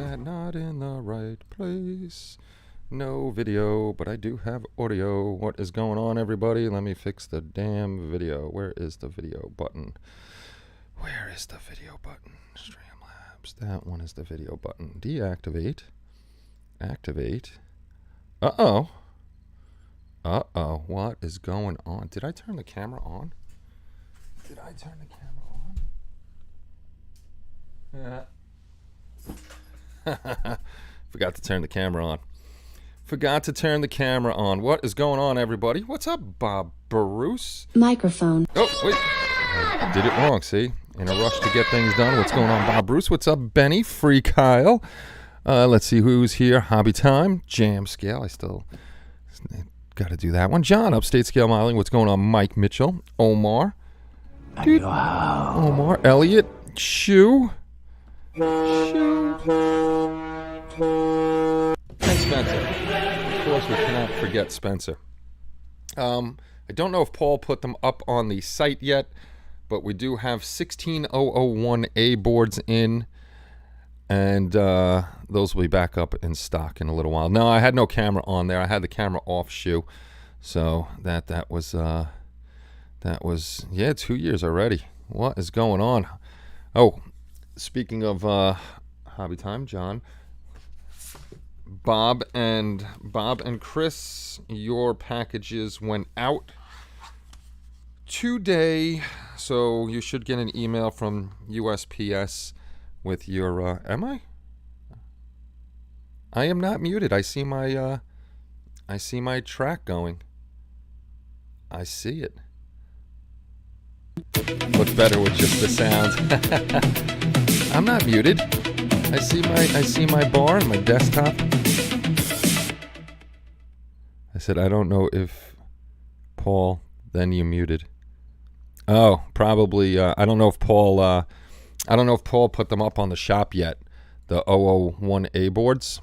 that not in the right place? No video, but I do have audio. What is going on, everybody? Let me fix the damn video. Where is the video button? Where is the video button? Streamlabs. That one is the video button. Deactivate. Activate. Uh-oh. Uh-oh. What is going on? Did I turn the camera on? Did I turn the camera on? Yeah. Forgot to turn the camera on. Forgot to turn the camera on. What is going on, everybody? What's up, Bob Bruce? Microphone. Oh, wait. I did it wrong, see? In a rush to get things done. What's going on, Bob Bruce? What's up, Benny? Free Kyle. Let's see who's here. Hobby Time, Jam Scale. I still got to do that one. John, Upstate Scale Modeling. What's going on? Mike Mitchell, Omar, dude, Omar, Elliot, Shu, and Spencer. Of course, we cannot forget Spencer. I don't know if Paul put them up on the site yet, but we do have 16001A boards in, and those will be back up in stock in a little while. No, I had no camera on there. I had the camera off, Shoe. So that was 2 years already. What is going on? Oh, speaking of Hobby Time, John, Bob and Chris, your packages went out today, so you should get an email from USPS with your I am not muted. I see my track going. I see it. Looks better with just the sound. I'm not muted. I see my bar and my desktop. I said I don't know if Paul, then you muted. Oh, probably I don't know if Paul put them up on the shop yet. The 001A boards.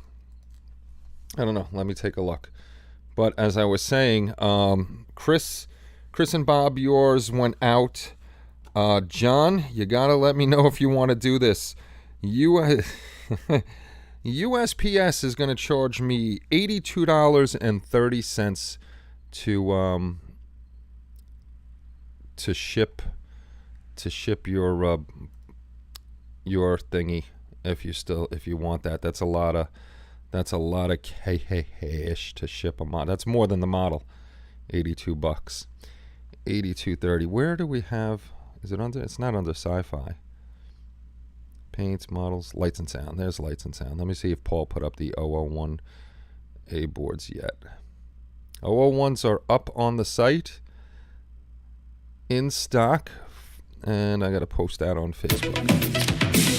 I don't know. Let me take a look. But as I was saying, Chris and Bob, yours went out. John, you gotta let me know if you want to do this. USPS is going to charge me $82.30 to ship your thingy if you want that. That's a lot of cash to ship a model. That's more than the model. $82. $82.30. Where do we have? Is it under? It's not under Sci-Fi. Paints, models, lights and sound. There's lights and sound. Let me see if Paul put up the 001A boards yet. 001s are up on the site in stock, and I got to post that on Facebook.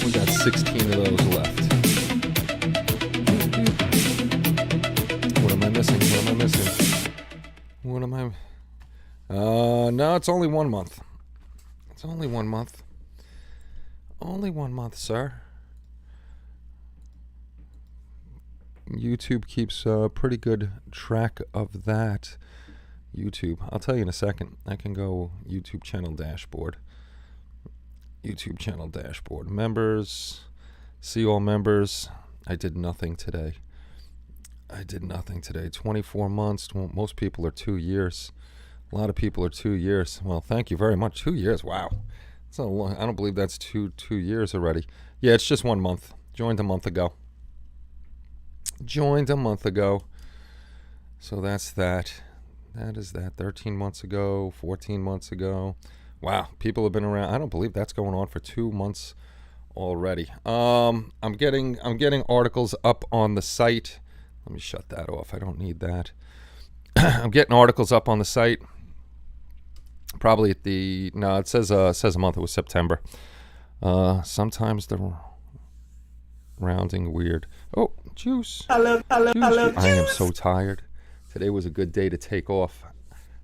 We got 16 of those left. What am I missing? No, it's only 1 month. It's only 1 month. Only 1 month, sir. YouTube keeps a pretty good track of that. YouTube. I'll tell you in a second. I can go YouTube channel dashboard. YouTube channel dashboard. Members. See all members. I did nothing today. 24 months. Most people are 2 years. A lot of people are 2 years. Well, thank you very much. 2 years. Wow. That's a long, I don't believe that's two years already. Yeah, it's just 1 month. Joined a month ago. So that's that. That is that. 13 months ago, 14 months ago. Wow, people have been around. I don't believe that's going on for 2 months already. I'm getting articles up on the site. Let me shut that off. I don't need that. I'm getting articles up on the site. Probably at the it says a month. It was September. Sometimes the rounding weird. Oh, juice. I love juice. I am so tired. Today was a good day to take off.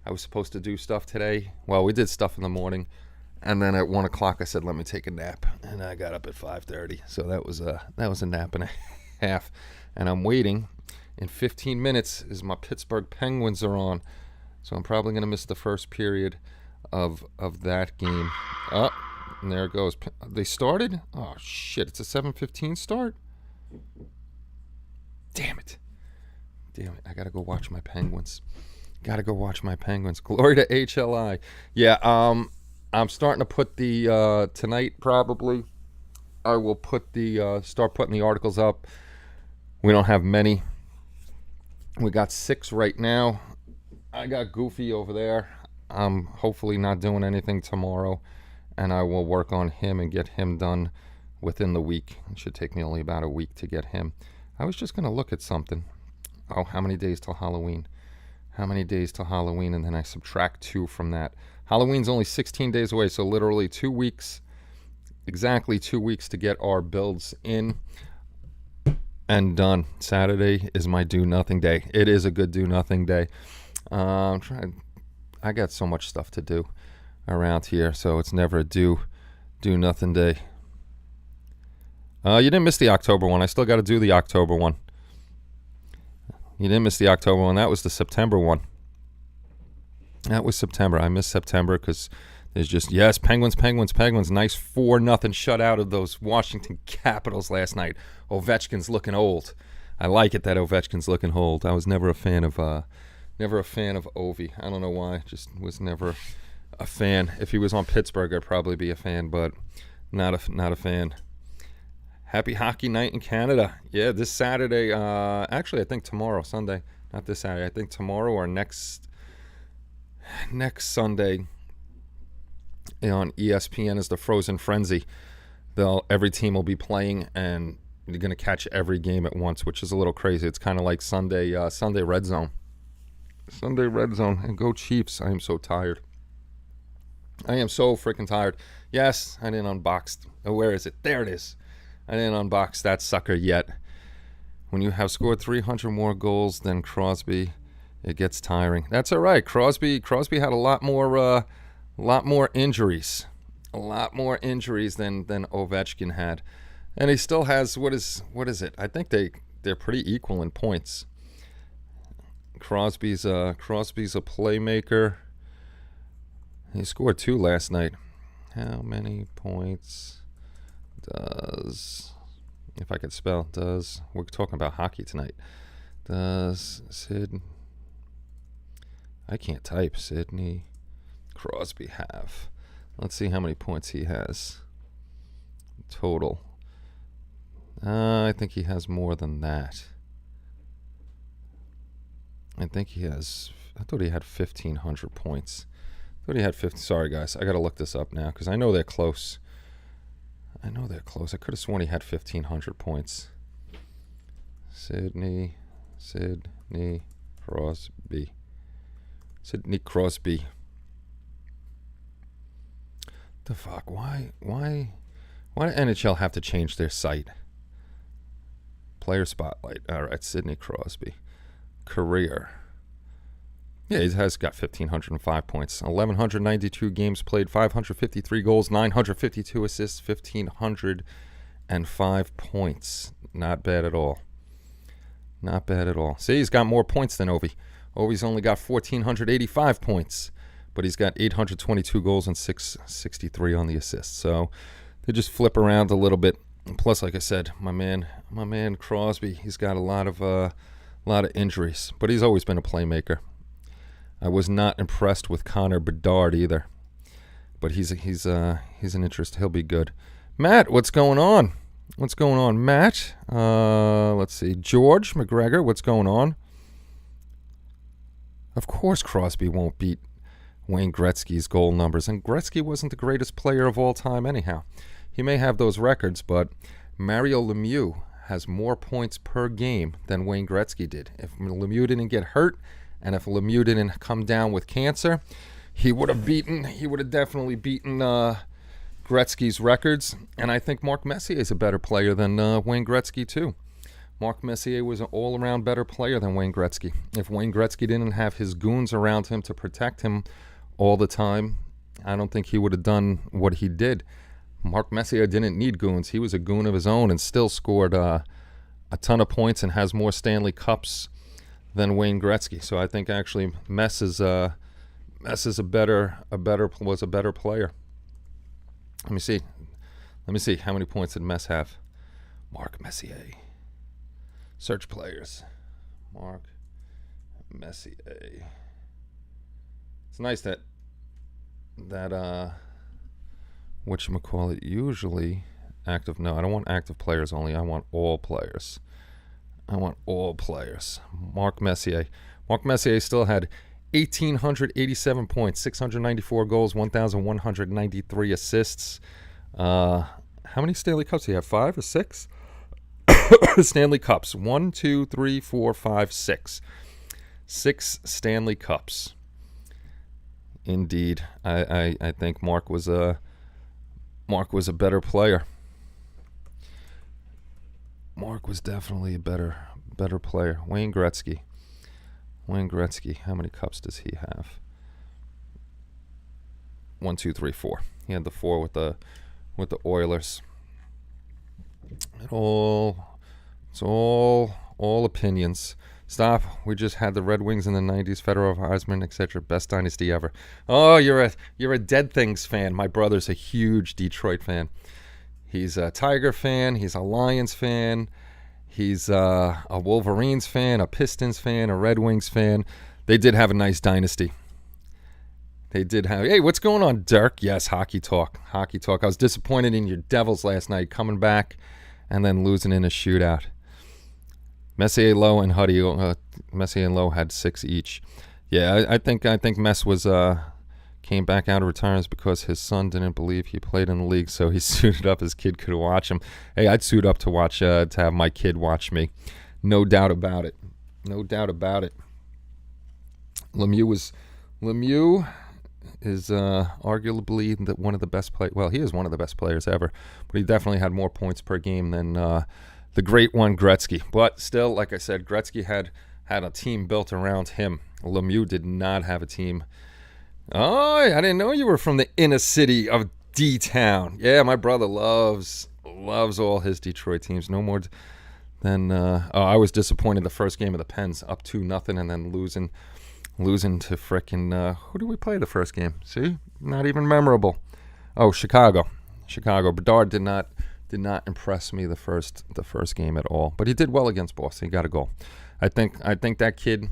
I was supposed to do stuff today. Well, we did stuff in the morning, and then at 1 o'clock I said let me take a nap, and I got up at 5:30. So that was a nap and a half, and I'm waiting. In 15 minutes is my Pittsburgh Penguins are on, so I'm probably going to miss the first period of that game. Oh, and there it goes. They started? Oh, shit. It's a 7:15 start? Damn it. I got to go watch my Penguins. Glory to HLI. Yeah, I'm starting to put the, tonight probably, I will put start putting the articles up. We don't have many. We got 6 right now. I got Goofy over there. I'm hopefully not doing anything tomorrow, and I will work on him and get him done within the week. It should take me only about a week to get him. I was just going to look at something. Oh, how many days till Halloween? And then I subtract 2 from that. Halloween's only 16 days away, so literally 2 weeks, exactly 2 weeks to get our builds in. and done. Saturday is my do nothing day. It is a good do nothing day. I got so much stuff to do around here, so it's never a do nothing day. You didn't miss the October one. I still got to do the October one. You didn't miss the October one. That was the September one. That was September. I missed September because there's just, yes, Penguins. Nice 4-0 shutout of those Washington Capitals last night. Ovechkin's looking old. I like it that Ovechkin's looking old. I was never a fan of Ovi. I don't know why. Just was never a fan. If he was on Pittsburgh, I'd probably be a fan, but not a fan. Happy hockey night in Canada. Yeah, this Saturday. Actually, I think tomorrow, Sunday. Not this Saturday. I think tomorrow or next Sunday on ESPN is the Frozen Frenzy. Every team will be playing, and you're going to catch every game at once, which is a little crazy. It's kind of like Sunday Red Zone. Sunday Red Zone. And go Chiefs. I am so tired. I am so freaking tired. Yes, I didn't unbox. Oh, where is it? There it is. I didn't unbox that sucker yet. When you have scored 300 more goals than Crosby, it gets tiring. That's all right. Crosby had a lot more injuries. A lot more injuries than Ovechkin had. And he still has, what is it? I think they're pretty equal in points. Crosby's a playmaker. He scored 2 last night. How many points does, if I could spell, we're talking about hockey tonight. Does I can't type, Sidney Crosby have? Let's see how many points he has total. I think he has more than that. I thought he had 1,500 points. I thought he had 50. Sorry, guys. I got to look this up now because I know they're close. I could have sworn he had 1,500 points. Sidney Crosby. The fuck? Why did NHL have to change their site? Player spotlight. All right, Sidney Crosby. Career. Yeah, he has got 1,505 points. 1,192 games played, 553 goals, 952 assists, 1,505 points. Not bad at all. Not bad at all. See, he's got more points than Ovi. Ovi's only got 1,485 points, but he's got 822 goals and 663 on the assists. So they just flip around a little bit. And plus, like I said, my man Crosby, he's got a lot of injuries, but he's always been a playmaker. I was not impressed with Connor Bedard either, but he's an interest. He'll be good. Matt, what's going on? Matt? Let's see. George McGregor, what's going on? Of course Crosby won't beat Wayne Gretzky's goal numbers, and Gretzky wasn't the greatest player of all time anyhow. He may have those records, but Mario Lemieux has more points per game than Wayne Gretzky did. If Lemieux didn't get hurt, and if Lemieux didn't come down with cancer, he would have definitely beaten Gretzky's records. And I think Mark Messier is a better player than Wayne Gretzky too. Mark Messier was an all-around better player than Wayne Gretzky. If Wayne Gretzky didn't have his goons around him to protect him all the time, I don't think he would have done what he did. Mark Messier didn't need goons. He was a goon of his own and still scored a ton of points and has more Stanley Cups than Wayne Gretzky. So I think actually Mess was a better player. Let me see how many points did Mess have. Mark Messier. Search players. Mark Messier. It's nice that whatchamacallit, usually active. No, I don't want active players only. I want all players. Mark Messier still had 1,887 points, 694 goals, 1,193 assists. How many Stanley Cups do you have? 5 or 6? Stanley Cups. 1, 2, 3, 4, 5, 6. 6 Stanley Cups. Indeed. I think Mark was a better player. Mark was definitely a better player. Wayne Gretzky. How many cups does he have? 1, 2, 3, 4. He had the 4 with the Oilers. It's all opinions. Stop. We just had the Red Wings in the 90s, Fedorov, Heisman, etc. Best dynasty ever. Oh, you're a Dead Things fan. My brother's a huge Detroit fan. He's a Tiger fan. He's a Lions fan. He's a Wolverines fan, a Pistons fan, a Red Wings fan. They did have a nice dynasty. They did have. Hey, what's going on, Dirk? Yes, hockey talk. I was disappointed in your Devils last night, coming back and then losing in a shootout. Messier, Lowe, and Huddy. Messier and Lowe had 6 each. Yeah, I think Mess was came back out of retirement because his son didn't believe he played in the league, so he suited up. His kid could watch him. Hey, I'd suit up to watch to have my kid watch me. No doubt about it. Lemieux is arguably one of the best players. Well, he is one of the best players ever, but he definitely had more points per game than the great one Gretzky. But still, like I said, Gretzky had a team built around him. Lemieux did not have a team. Oh, I didn't know you were from the inner city of D-Town. Yeah, my brother loves all his Detroit teams. No more than I was disappointed the first game of the Pens, up 2-0, and then losing to frickin' who did we play the first game? See, not even memorable. Oh, Chicago. Bedard did not impress me the first game at all, but he did well against Boston. He got a goal. I think that kid.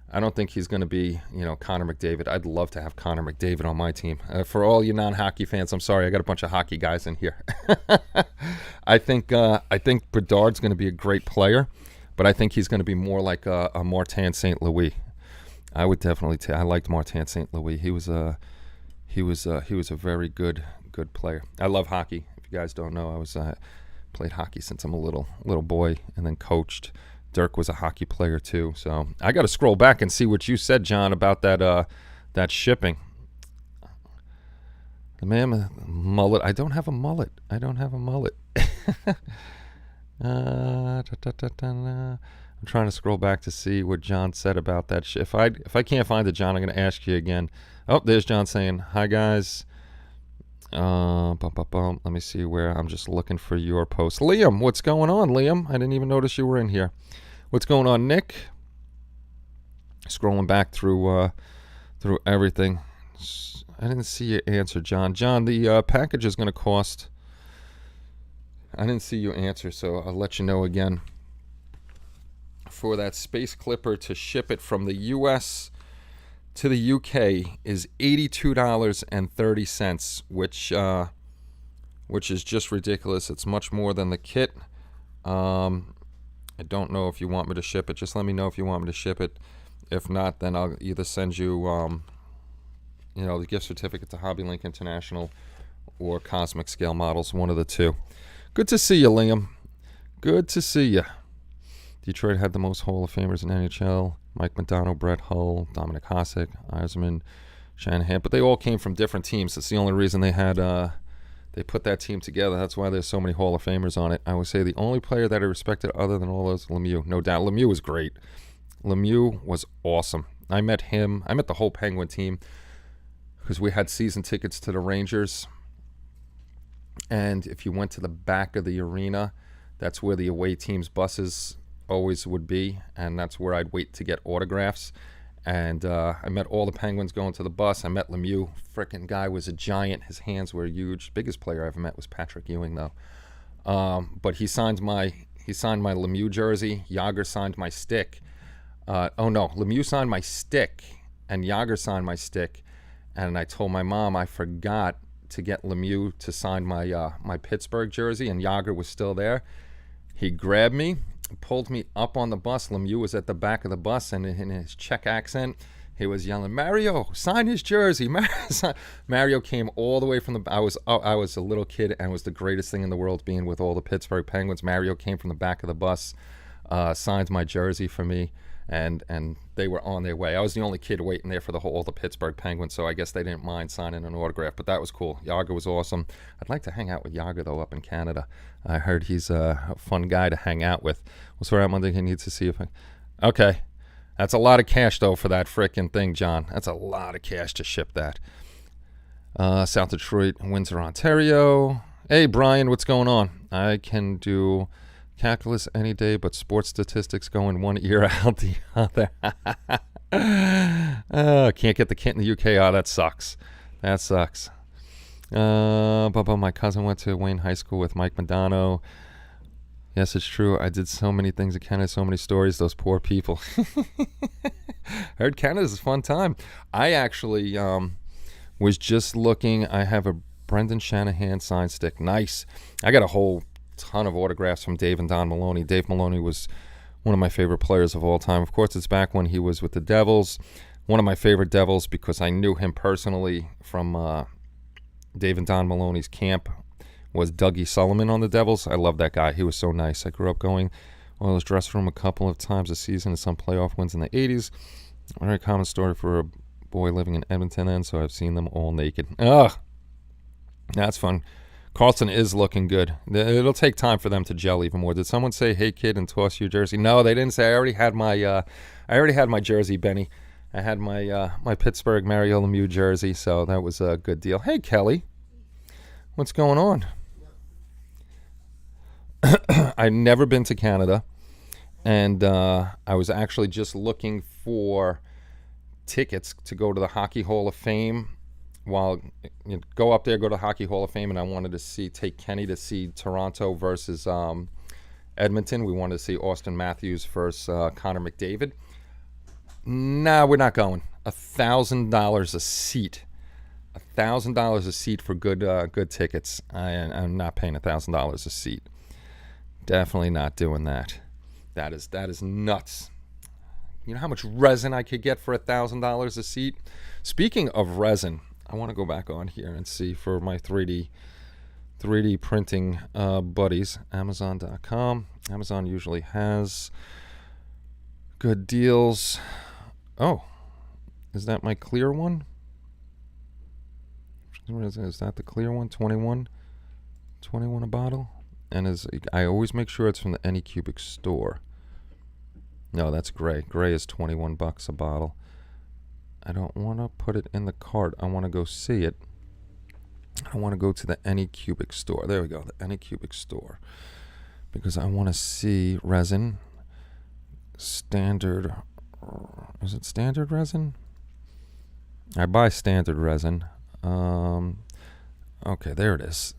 I don't think he's going to be, Connor McDavid. I'd love to have Connor McDavid on my team. For all you non-hockey fans, I'm sorry, I got a bunch of hockey guys in here. I think Bedard's going to be a great player, but I think he's going to be more like a Martin St. Louis. I would definitely I liked Martin St. Louis. He was a very good player. I love hockey. If you guys don't know, I was played hockey since I'm a little boy, and then coached. Dirk was a hockey player too, so I got to scroll back and see what you said, John, about that shipping. The man mullet. I don't have a mullet. I'm trying to scroll back to see what John said about that. If I can't find it, John, I'm going to ask you again. Oh, there's John saying, "Hi guys." Let me see where. I'm just looking for your post. Liam, what's going on, Liam? I didn't even notice you were in here. What's going on, Nick? Scrolling back through everything. I didn't see your answer, John. John, the package is going to cost. I didn't see your answer, so I'll let you know again. For that Space Clipper to ship it from the U.S. to the UK is $82.30, which is just ridiculous. It's much more than the kit. I don't know if you want me to ship it. Just let me know if you want me to ship it. If not, then I'll either send you, the gift certificate to HobbyLink International or Cosmic Scale Models, one of the two. Good to see you, Liam. Good to see you. Detroit had the most Hall of Famers in NHL. Mike Modano, Brett Hull, Dominic Hasek, Yzerman, Shanahan. But they all came from different teams. That's the only reason they had they put that team together. That's why there's so many Hall of Famers on it. I would say the only player that I respected other than all those, Lemieux. No doubt. Lemieux was great. Lemieux was awesome. I met him. I met the whole Penguin team because we had season tickets to the Rangers. And if you went to the back of the arena, that's where the away team's buses always would be, and that's where I'd wait to get autographs. And I met all the Penguins going to the bus. I met Lemieux. Frickin' guy was a giant. His hands were huge. Biggest player I ever met was Patrick Ewing, though. But he signed my Lemieux jersey. Yager signed my stick. Lemieux signed my stick, and Yager signed my stick. And I told my mom I forgot to get Lemieux to sign my Pittsburgh jersey, and Yager was still there. He grabbed me, pulled me up on the bus. Lemieux was at the back of the bus, and in his Czech accent, he was yelling, "Mario, sign his jersey." Mario came all the way from the. I was a little kid, and it was the greatest thing in the world being with all the Pittsburgh Penguins. Mario came from the back of the bus, signed my jersey for me, and they were on their way. I was the only kid waiting there for all the Pittsburgh Penguins, so I guess they didn't mind signing an autograph. But that was cool. Yager was awesome. I'd like to hang out with Yager though up in Canada. I heard he's a fun guy to hang out with. We'll sort out one thing he needs to see if I. Okay, that's a lot of cash though for that frickin' thing, John. That's a lot of cash to ship that. South Detroit, Windsor, Ontario. Hey, Brian, what's going on? I can do calculus any day, but sports statistics go in one ear out the other. Can't get the kit in the UK. Oh, that sucks. That sucks. But my cousin went to Wayne High School with Mike Madonna. Yes, it's true. I did so many things in Canada, so many stories. Those poor people. Heard Canada's a fun time. I actually was just looking. I have a Brendan Shanahan sign stick. Nice. I got a whole ton of autographs from Dave and Don Maloney. Dave Maloney was one of my favorite players of all time. Of course, it's back when he was with the Devils. One of my favorite Devils because I knew him personally from Dave and Don Maloney's camp was Dougie Sullivan on the Devils. I love that guy. He was so nice. I grew up going to his dressing room a couple of times a season and some playoff wins in the 80s. A very common story for a boy living in Edmonton then, so I've seen them all naked. Ugh. That's fun. Carlson is looking good. It'll take time for them to gel even more. Did someone say, "Hey kid," and toss your jersey? No, they didn't say. I already had my jersey, Benny. I had my Pittsburgh Mario Lemieux jersey, so that was a good deal. Hey Kelly, what's going on? I've never been to Canada, and I was actually just looking for tickets to go to the Hockey Hall of Fame. While go up there, go to the Hockey Hall of Fame, and I wanted to take Kenny to see Toronto versus Edmonton. We wanted to see Austin Matthews versus Connor McDavid. Nah, we're not going. $1,000 a seat. $1,000 a seat for good tickets. I'm not paying $1,000 a seat. Definitely not doing that. That is nuts. You know how much resin I could get for $1,000 a seat? Speaking of resin, I want to go back on here and see for my 3D printing buddies. Amazon.com. Amazon usually has good deals. Oh, is that my clear one? Is that the clear one? 21 a bottle? And I always make sure it's from the Anycubic store. No, that's gray. Gray is $21 a bottle. I don't want to put it in the cart. I want to go see it. I want to go to the Anycubic store. There we go, the Anycubic store. Because I want to see resin. Standard. Is it standard resin? I buy standard resin. Okay, there it is.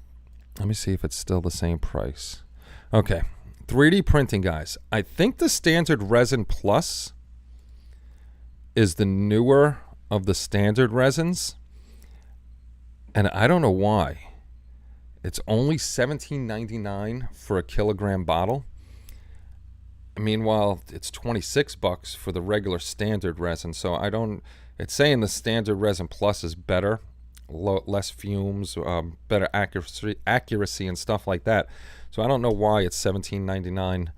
Let me see if it's still the same price. Okay, 3D printing, guys. I think the standard resin plus is the newer of the standard resins, and I don't know why. It's only $17.99 for a kilogram bottle. Meanwhile, it's $26 for the regular standard resin. So it's saying the standard resin plus is better, less fumes, better accuracy and stuff like that. So I don't know why it's $17.99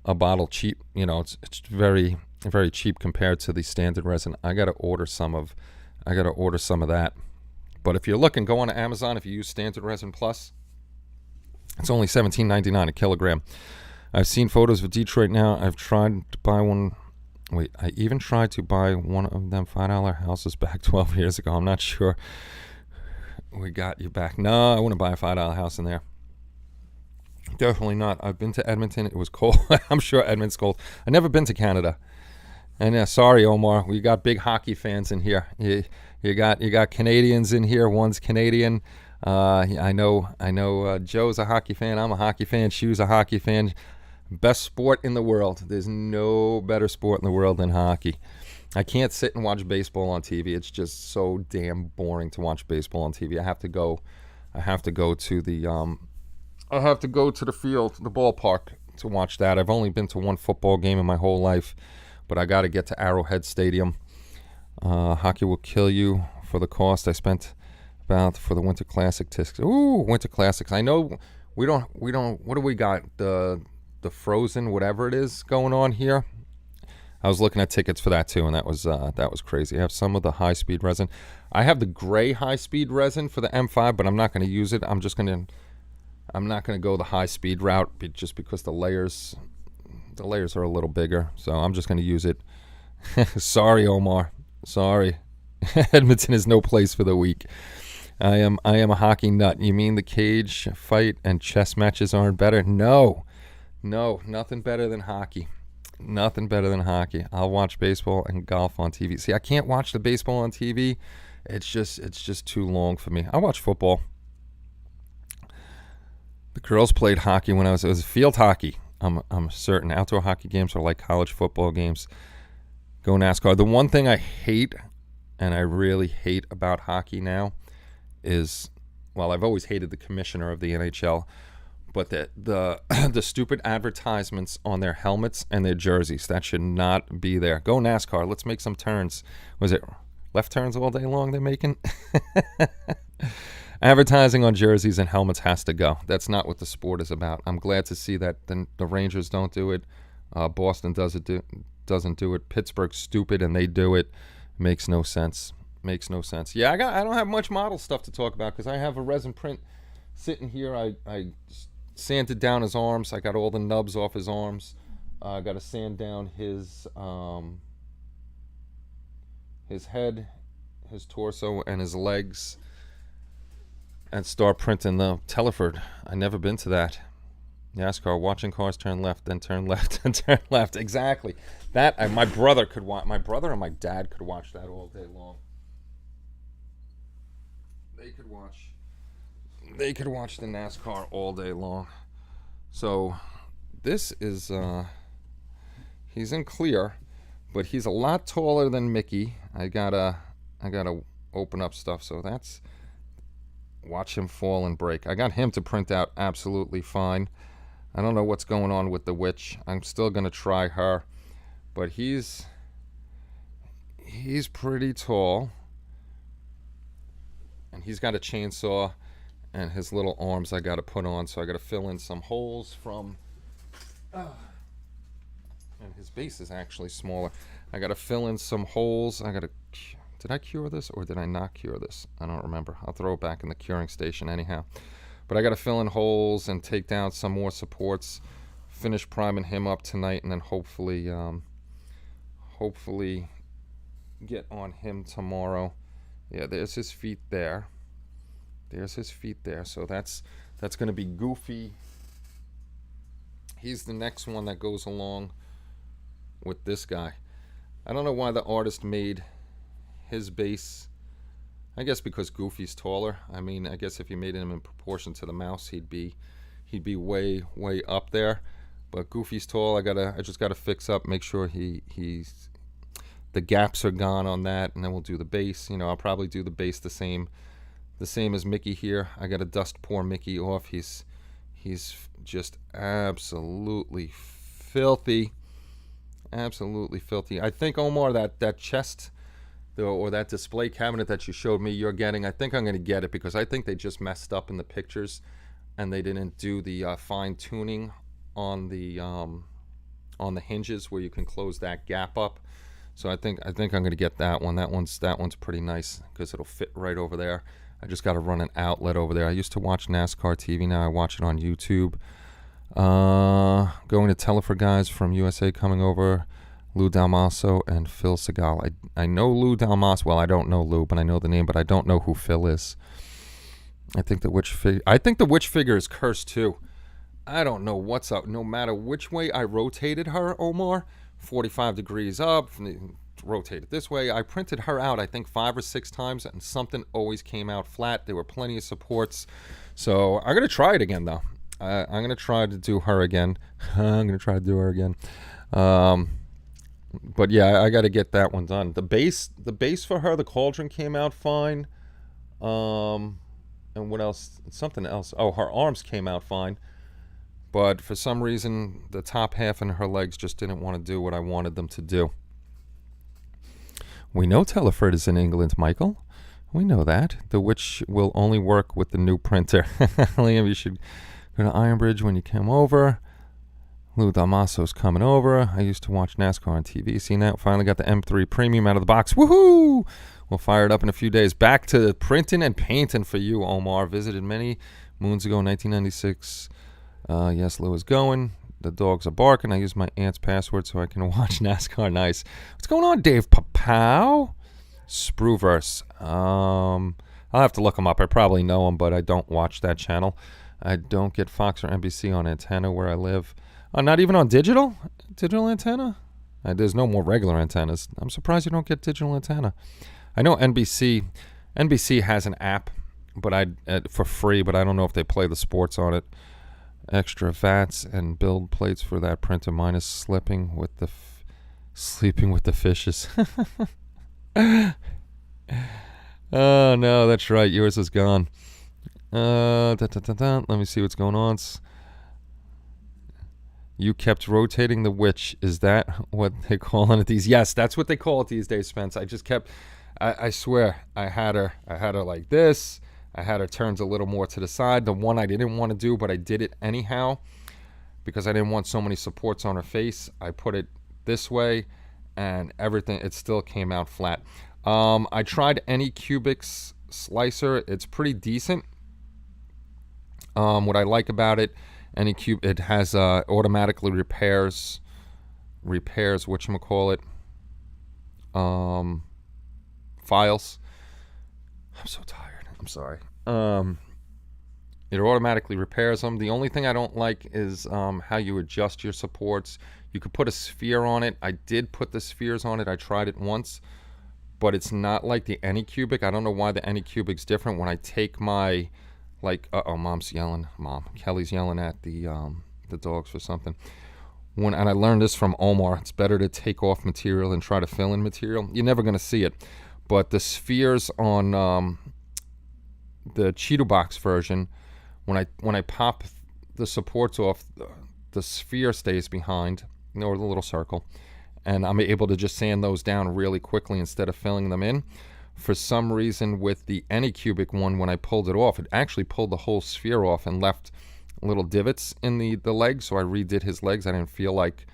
a bottle cheap. It's very, very cheap compared to the standard resin. I gotta order some of that. But if you're looking, go on to Amazon. If you use standard resin plus, it's only $17.99 a kilogram. I've seen photos of Detroit now. I've tried to buy one. Wait, I even tried to buy one of them $5 houses back 12 years ago. I'm not sure we got you back. No, I wouldn't buy a $5 house in there. Definitely not. I've been to Edmonton. It was cold. I'm sure Edmonton's cold. I've never been to Canada. And sorry, Omar, we got big hockey fans in here. You got Canadians in here. One's Canadian. I know. Joe's a hockey fan. I'm a hockey fan. Shu's a hockey fan. Best sport in the world. There's no better sport in the world than hockey. I can't sit and watch baseball on TV. It's just so damn boring to watch baseball on TV. I have to go to the field, the ballpark, to watch that. I've only been to one football game in my whole life, but I got to get to Arrowhead Stadium. Hockey will kill you for the cost I spent about for the Winter Classic tickets. Ooh, Winter Classics. I know we don't. What do we got? The Frozen, whatever it is going on here. I was looking at tickets for that too, and that was crazy. I have some of the high-speed resin. I have the gray high-speed resin for the M5, but I'm not going to use it. I'm not going to go the high-speed route just because the layers are a little bigger. So I'm just going to use it. Sorry, Omar. Sorry. Edmonton is no place for the weak. I am a hockey nut. You mean the cage fight and chess matches aren't better? No, nothing better than hockey. Nothing better than hockey. I'll watch baseball and golf on TV. See, I can't watch the baseball on TV. It's just too long for me. I watch football. The girls played hockey when it was field hockey. I'm certain outdoor hockey games are like college football games. Go NASCAR. The one thing I hate, and I really hate about hockey now, is, well, I've always hated the commissioner of the NHL, but the stupid advertisements on their helmets and their jerseys, that should not be there. Go NASCAR. Let's make some turns. Was it left turns all day long they're making? Advertising on jerseys and helmets has to go. That's not what the sport is about. I'm glad to see that the Rangers don't do it. Boston doesn't do it. Pittsburgh's stupid and they do it. Makes no sense. Yeah, I don't have much model stuff to talk about because I have a resin print sitting here. I sanded down his arms. I got all the nubs off his arms. I got to sand down his head, his torso, and his legs, and start printing the Teleford. I've never been to that. NASCAR, watching cars turn left, then turn left, and turn left. Exactly. That my brother could watch. My brother and my dad could watch that all day long. They could watch the NASCAR all day long. So this is he's in clear, but he's a lot taller than Mickey. I gotta open up stuff. So that's, watch him fall and break. I got him to print out absolutely fine. I don't know what's going on with the witch. I'm still gonna try her, but he's pretty tall, and he's got a chainsaw, and his little arms I gotta put on. So I gotta fill in some holes from. And his base is actually smaller. I gotta fill in some holes. Did I cure this or did I not cure this? I don't remember. I'll throw it back in the curing station anyhow. But I got to fill in holes and take down some more supports, finish priming him up tonight, and then hopefully get on him tomorrow. Yeah, there's his feet there. So that's going to be Goofy. He's the next one that goes along with this guy. I don't know why the artist made his base. I guess because Goofy's taller. I mean, I guess if you made him in proportion to the mouse, he'd be way up there. But Goofy's tall. I just gotta fix up, make sure he's the gaps are gone on that, and then we'll do the base. I'll probably do the base the same as Mickey here. I gotta dust poor Mickey off. He's just absolutely filthy. I think, Omar, that chest or that display cabinet that you showed me you're getting, I think I'm going to get it because I think they just messed up in the pictures and they didn't do the fine tuning on the hinges where you can close that gap up. So I think I'm going to get that one. That one's pretty nice because it'll fit right over there. I just got to run an outlet over there. I used to watch NASCAR TV. Now I watch it on YouTube. Going to Teleford guys from USA coming over. Lou Dalmaso and Phil Segal. I know Lou Dalmaso. Well, I don't know Lou, but I know the name, but I don't know who Phil is. I think the witch figure is cursed too. I don't know what's up. No matter which way I rotated her, Omar, 45 degrees up, rotated this way. I printed her out, I think 5 or 6 times, and something always came out flat. There were plenty of supports. So I'm going to try it again, though. I'm going to try to do her again. But yeah, I got to get that one done. The base for her, the cauldron came out fine. And what else? Something else. Oh, her arms came out fine. But for some reason, the top half and her legs just didn't want to do what I wanted them to do. We know Teleford is in England, Michael. We know that. The witch will only work with the new printer. Liam, you should go to Ironbridge when you come over. Lou Dalmaso's coming over. I used to watch NASCAR on TV. See now, finally got the M3 Premium out of the box. Woohoo! We'll fire it up in a few days. Back to printing and painting for you, Omar. Visited many moons ago, 1996. Yes, Lou is going. The dogs are barking. I use my aunt's password so I can watch NASCAR. Nice. What's going on, Dave Papow? Spruverse. I'll have to look him up. I probably know him, but I don't watch that channel. I don't get Fox or NBC on antenna where I live. Not even on digital antenna? There's no more regular antennas. I'm surprised you don't get digital antenna. I know NBC has an app, but for free, but I don't know if they play the sports on it. Extra vats and build plates for that printer minus sleeping with the fishes. Oh no, that's right. Yours is gone. Let me see what's going on. You kept rotating the witch. Is that what they call it these? Yes, that's what they call it these days, Spence. I just kept. I swear, I had her like this. I had her turned a little more to the side. The one I didn't want to do, but I did it anyhow because I didn't want so many supports on her face. I put it this way, and everything. It still came out flat. I tried Anycubics slicer. It's pretty decent. What I like about it, it has automatically repairs whatchamacallit, files. I'm so tired. I'm sorry. It automatically repairs them. The only thing I don't like is how you adjust your supports. You could put a sphere on it. I did put the spheres on it. I tried it once, but it's not like the Anycubic. I don't know why the Anycubic's different. When I take my Mom's yelling. Kelly's yelling at the dogs for something. And I learned this from Omar. It's better to take off material than try to fill in material. You're never going to see it. But the spheres on the Cheeto Box version, when I pop the supports off, the sphere stays behind, or the little circle, and I'm able to just sand those down really quickly instead of filling them in. For some reason, with the Anycubic one, when I pulled it off, it actually pulled the whole sphere off and left little divots in the legs, so I redid his legs. I didn't feel like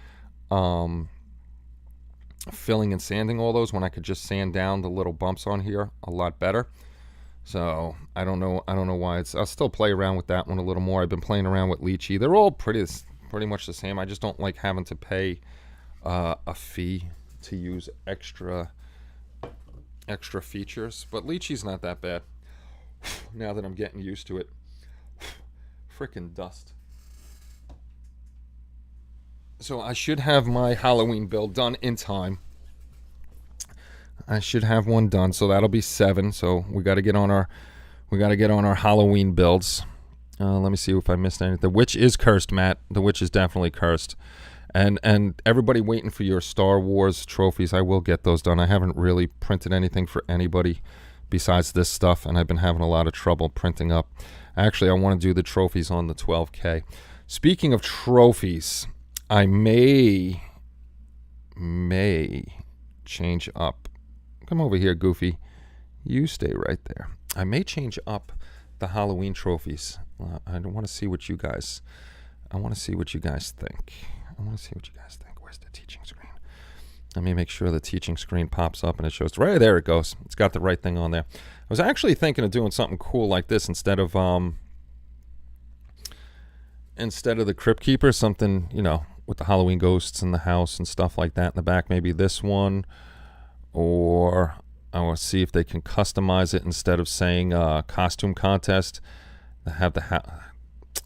filling and sanding all those when I could just sand down the little bumps on here a lot better. So I don't know why I'll still play around with that one a little more. I've been playing around with Lychee. They're all pretty much the same. I just don't like having to pay a fee to use extra features, but Lychee's not that bad now that I'm getting used to it. Frickin' dust. So I should have my Halloween build done in time. I should have one done, so that'll be 7. So we got to get on our Halloween builds. Let me see if I missed anything. The witch is cursed, Matt. The witch is definitely cursed. And everybody waiting for your Star Wars trophies, I will get those done. I haven't really printed anything for anybody besides this stuff, and I've been having a lot of trouble printing up. Actually, I want to do the trophies on the 12K. Speaking of trophies, I may change up. Come over here, Goofy. You stay right there. I may change up the Halloween trophies. I want to see what you guys think. I want to see what you guys think. Where's the teaching screen? Let me make sure the teaching screen pops up and it shows. Right there it goes. It's got the right thing on there. I was actually thinking of doing something cool like this instead of the Crypt Keeper, something, with the Halloween ghosts in the house and stuff like that in the back. Maybe this one, or I want to see if they can customize it instead of saying costume contest. They have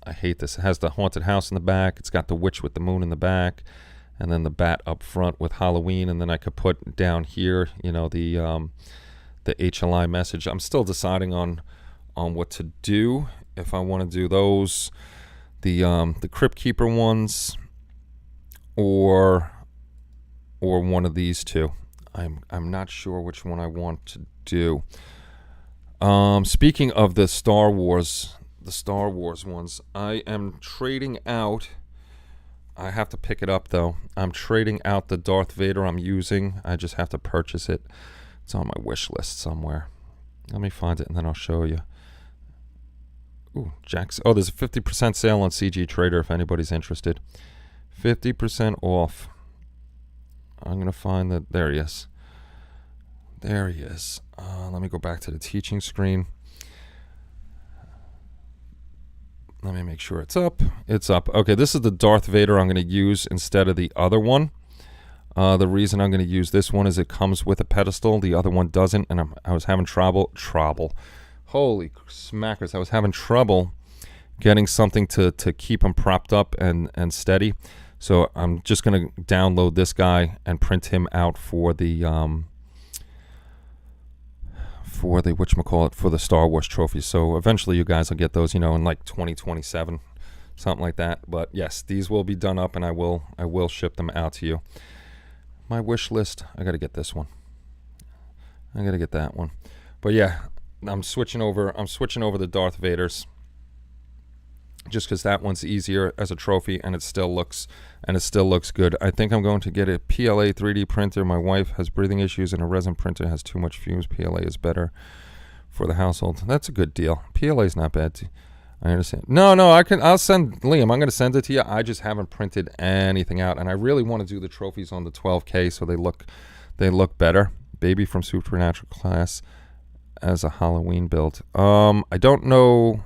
I hate this. It has the haunted house in the back. It's got the witch with the moon in the back, and then the bat up front with Halloween. And then I could put down here, the HLI message. I'm still deciding on what to do. If I want to do those, the Crypt Keeper ones, or one of these two. I'm not sure which one I want to do. Speaking of the Star Wars ones, I am trading out. I have to pick it up though. I'm trading out the Darth Vader I'm using. I just have to purchase it. It's on my wish list somewhere. Let me find it and then I'll show you. Ooh, Jack's. Oh, there's a 50% sale on CG Trader if anybody's interested. 50% off. I'm going to find that. There he is. There he is. Let me go back to the teaching screen. Let me make sure it's up. It's up. Okay, this is the Darth Vader I'm going to use instead of the other one. The reason I'm going to use this one is it comes with a pedestal. The other one doesn't, and I was having trouble. Holy smackers. I was having trouble getting something to keep him propped up and steady. So I'm just going to download this guy and print him out for the whatchamacallit, for the Star Wars trophies. So eventually you guys will get those, in like 2027, something like that. But yes, these will be done up, and I will ship them out to you. My wish list, I got to get this one. I got to get that one. But yeah, I'm switching over the Darth Vaders, just because that one's easier as a trophy, and it still looks good. I think I'm going to get a PLA 3D printer. My wife has breathing issues, and a resin printer has too much fumes. PLA is better for the household. That's a good deal. PLA is not bad. I understand. No, I'll send Liam. I'm going to send it to you. I just haven't printed anything out, and I really want to do the trophies on the 12K so they look better. Baby from Supernatural class as a Halloween build. I don't know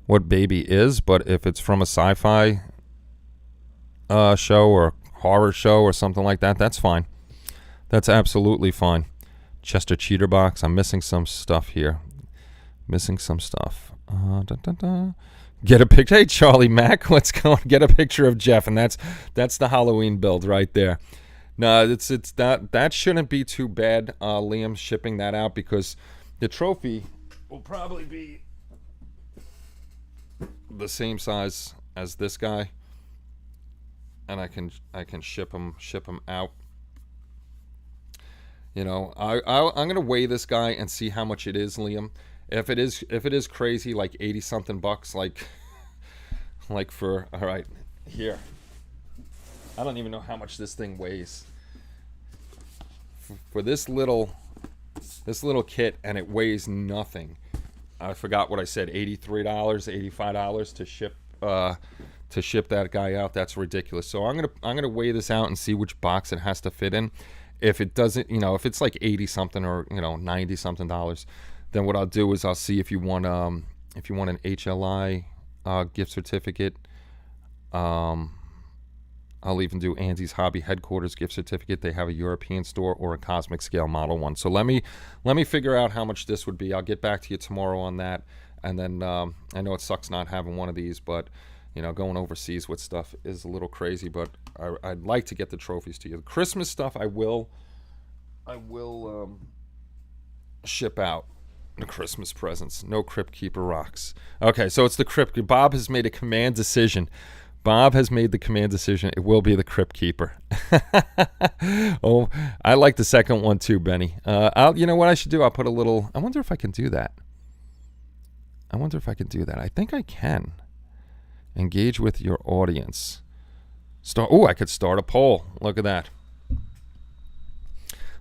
what Baby is, but if it's from a sci-fi show or horror show or something like that, that's fine. That's absolutely fine. Chester Cheater box. I'm missing some stuff here. Get a picture. Hey, Charlie Mack, let's go and get a picture of Jeff, and that's the Halloween build right there. No, it's that shouldn't be too bad, Liam, shipping that out, because the trophy will probably be the same size as this guy, and I can ship them out. I'm gonna weigh this guy and see how much it is, Liam. If it is crazy, like 80 something bucks, like for, all right, here, I don't even know how much this thing weighs for this little kit, and it weighs nothing. I forgot what I said, $83, $85 to ship that guy out. That's ridiculous. So I'm gonna weigh this out and see which box it has to fit in. If it doesn't, if it's like 80 something or 90 something dollars, then what I'll do is I'll see if you want an HLI gift certificate. I'll even do Andy's Hobby Headquarters gift certificate. They have a European store or a Cosmic Scale model one. So let me figure out how much this would be. I'll get back to you tomorrow on that. And then I know it sucks not having one of these, but going overseas with stuff is a little crazy. But I'd like to get the trophies to you. The Christmas stuff I will ship out. The Christmas presents. No Crypt Keeper rocks. Okay, so it's the Crypt. Bob has made a command decision. It will be the Crypt Keeper. Oh, I like the second one too, Benny. You know what I should do? I'll put a little. I wonder if I can do that. I think I can. Engage with your audience. I could start a poll. Look at that.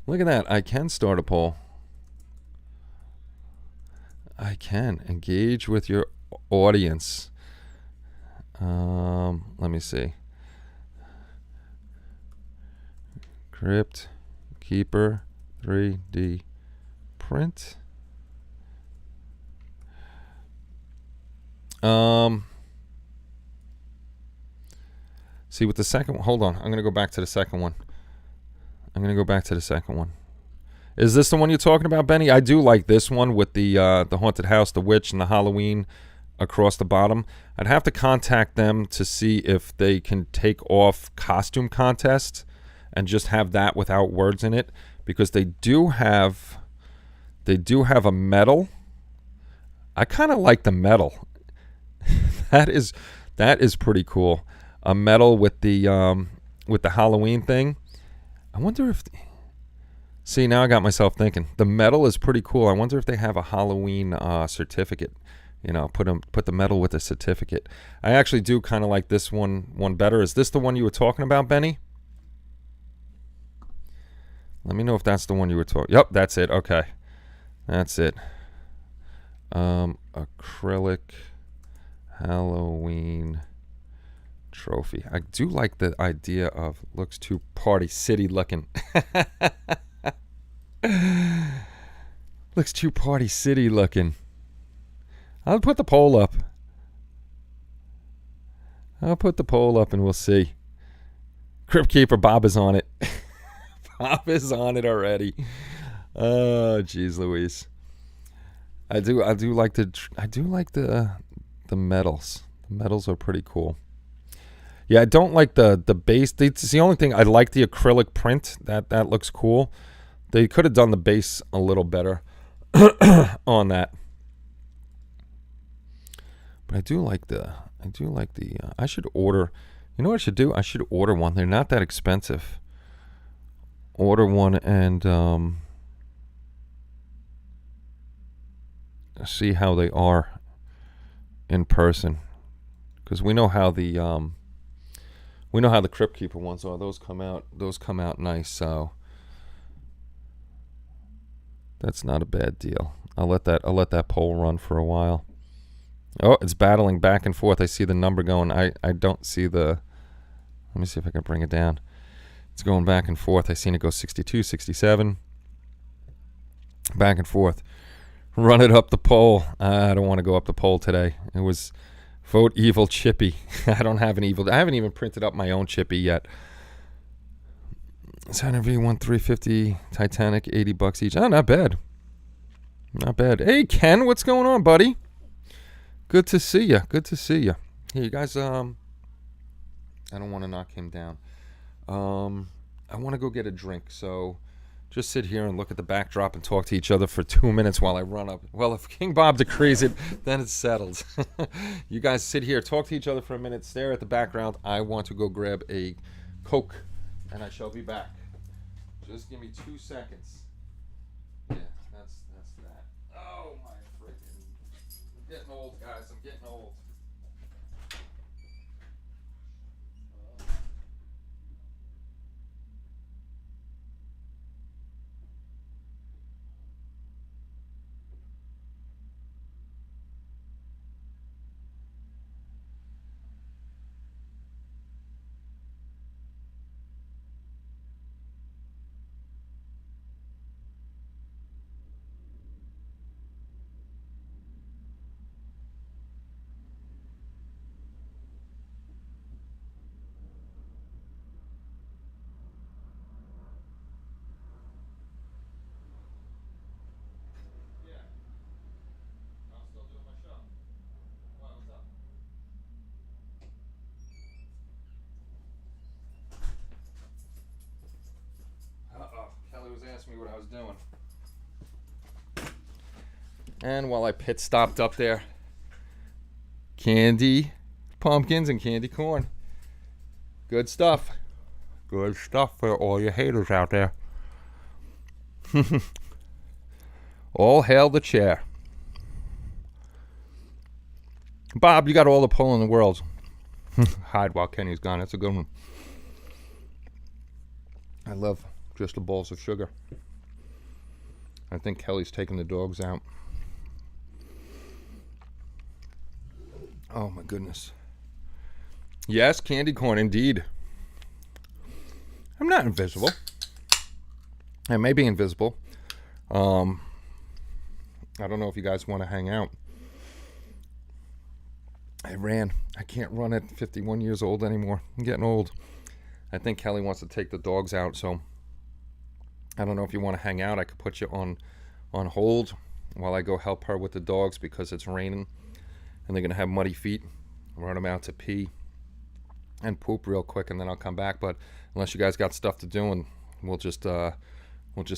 I can start a poll. I can engage with your audience. Let me see. Crypt Keeper 3D print. See, with the second one, hold on. I'm going to go back to the second one. Is this the one you're talking about, Benny? I do like this one with the haunted house, the witch, and the Halloween across the bottom. I'd have to contact them to see if they can take off costume contest and just have that without words in it, because they do have a medal. I kind of like the medal. that is pretty cool. A medal with the Halloween thing. I wonder if. See, now I got myself thinking. The medal is pretty cool. I wonder if they have a Halloween certificate. Put the medal with a certificate. I actually do kind of like this one better. Is this the one you were talking about, Benny? Let me know if that's the one you were talking. Yep, that's it. Okay, that's it. Acrylic Halloween trophy. I do like the idea of looks too Party City looking. Looks too Party City looking. I'll put the poll up. I'll put the poll up and we'll see. Crypt Keeper Bob is on it. Bob is on it already. Oh, jeez Louise. I do like the medals. The medals are pretty cool. Yeah, I don't like the base. It's the only thing. I like the acrylic print. That looks cool. They could have done the base a little better on that. But I do like the I should order. You know what I should do? I should order one. They're not that expensive. Order one and see how they are in person, because we know how the Crypt Keeper ones are. Those come out nice. So that's not a bad deal. I'll let that poll run for a while. Oh, it's battling back and forth. I see the number going. I don't see the. Let me see if I can bring it down. It's going back and forth. I seen it go 62, 67. Back and forth. Run it up the poll. I don't want to go up the poll today. It was vote evil Chippy. I don't have an evil. I haven't even printed up my own Chippy yet. Center V1 350 Titanic, $80 each. Oh, not bad. Not bad. Hey Ken, what's going on, buddy? Good to see you. Good to see you. Hey, you guys. I don't want to knock him down. I want to go get a drink. So just sit here and look at the backdrop and talk to each other for 2 minutes while I run up. Well, if King Bob decrees it, then it's settled. You guys sit here, talk to each other for a minute, stare at the background. I want to go grab a Coke, and I shall be back. Just give me 2 seconds. Yeah, that's that. Oh, my freaking. I'm getting old, guys. I'm getting old. Asked me what I was doing. And while I pit stopped up there, candy pumpkins and candy corn. Good stuff. Good stuff for all your haters out there. All hail the chair. Bob, you got all the pull in the world. Hide while Kenny's gone. That's a good one. I love just the balls of sugar. I think Kelly's taking the dogs out. Oh my goodness. Yes, candy corn indeed. I'm not invisible. I may be invisible. I don't know if you guys want to hang out. I can't run at 51 years old anymore. I'm getting old. I think Kelly wants to take the dogs out, so I don't know if you want to hang out. I could put you on hold while I go help her with the dogs because it's raining and they're going to have muddy feet. Run them out to pee and poop real quick, and then I'll come back. But unless you guys got stuff to do, and we'll just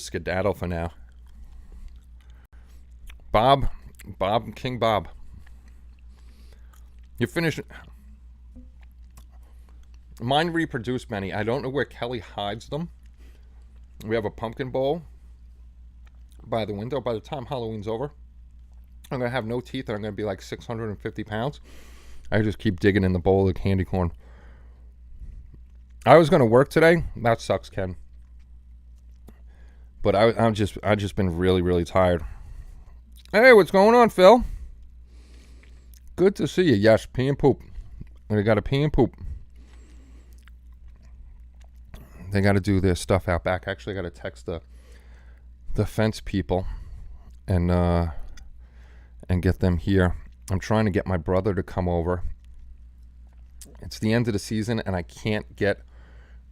skedaddle for now. King Bob. You finished. Mine reproduced many. I don't know where Kelly hides them. We have a pumpkin bowl by the window. By the time Halloween's over, I'm going to have no teeth and I'm going to be like 650 pounds. I just keep digging in the bowl of candy corn. I was going to work today. That sucks, Ken. But I've just been really, really tired. Hey, what's going on, Phil? Good to see you. Yes, pee and poop. I got to pee and poop. they got to do their stuff out back. Actually, I got to text the fence people and get them here. I'm trying to get my brother to come over. It's the end of the season, and I can't get.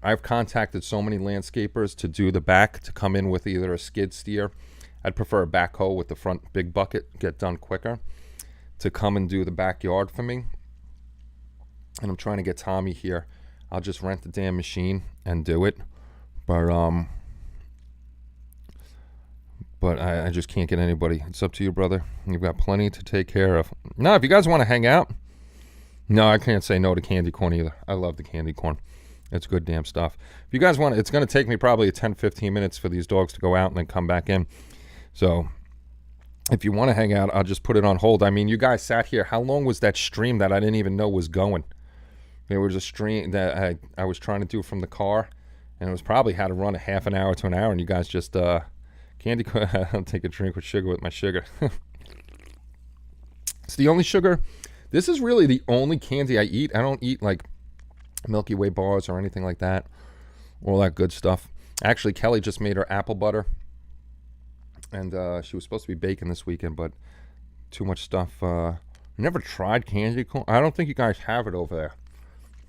I've contacted so many landscapers to do the back, to come in with either a skid steer. I'd prefer a backhoe with the front big bucket, get done quicker, to come and do the backyard for me. And I'm trying to get Tommy here. I'll just rent the damn machine and do it. But I just can't get anybody. It's up to you, brother. You've got plenty to take care of. No, if you guys want to hang out. No, I can't say no to candy corn either. I love the candy corn. It's good damn stuff. If you guys want, it's going to take me probably 10-15 minutes for these dogs to go out and then come back in. So if you want to hang out, I'll just put it on hold. I mean, you guys sat here. How long was that stream that I didn't even know was going? There was a stream that I was trying to do from the car, and it was probably how to run a half an hour to an hour, and you guys just candy corn. I'll take a drink with sugar with my sugar. It's the only sugar. This is really the only candy I eat. I don't eat like Milky Way bars or anything like that. All that good stuff. Actually, Kelly just made her apple butter. And she was supposed to be baking this weekend, but too much stuff. Never tried candy corn. I don't think you guys have it over there.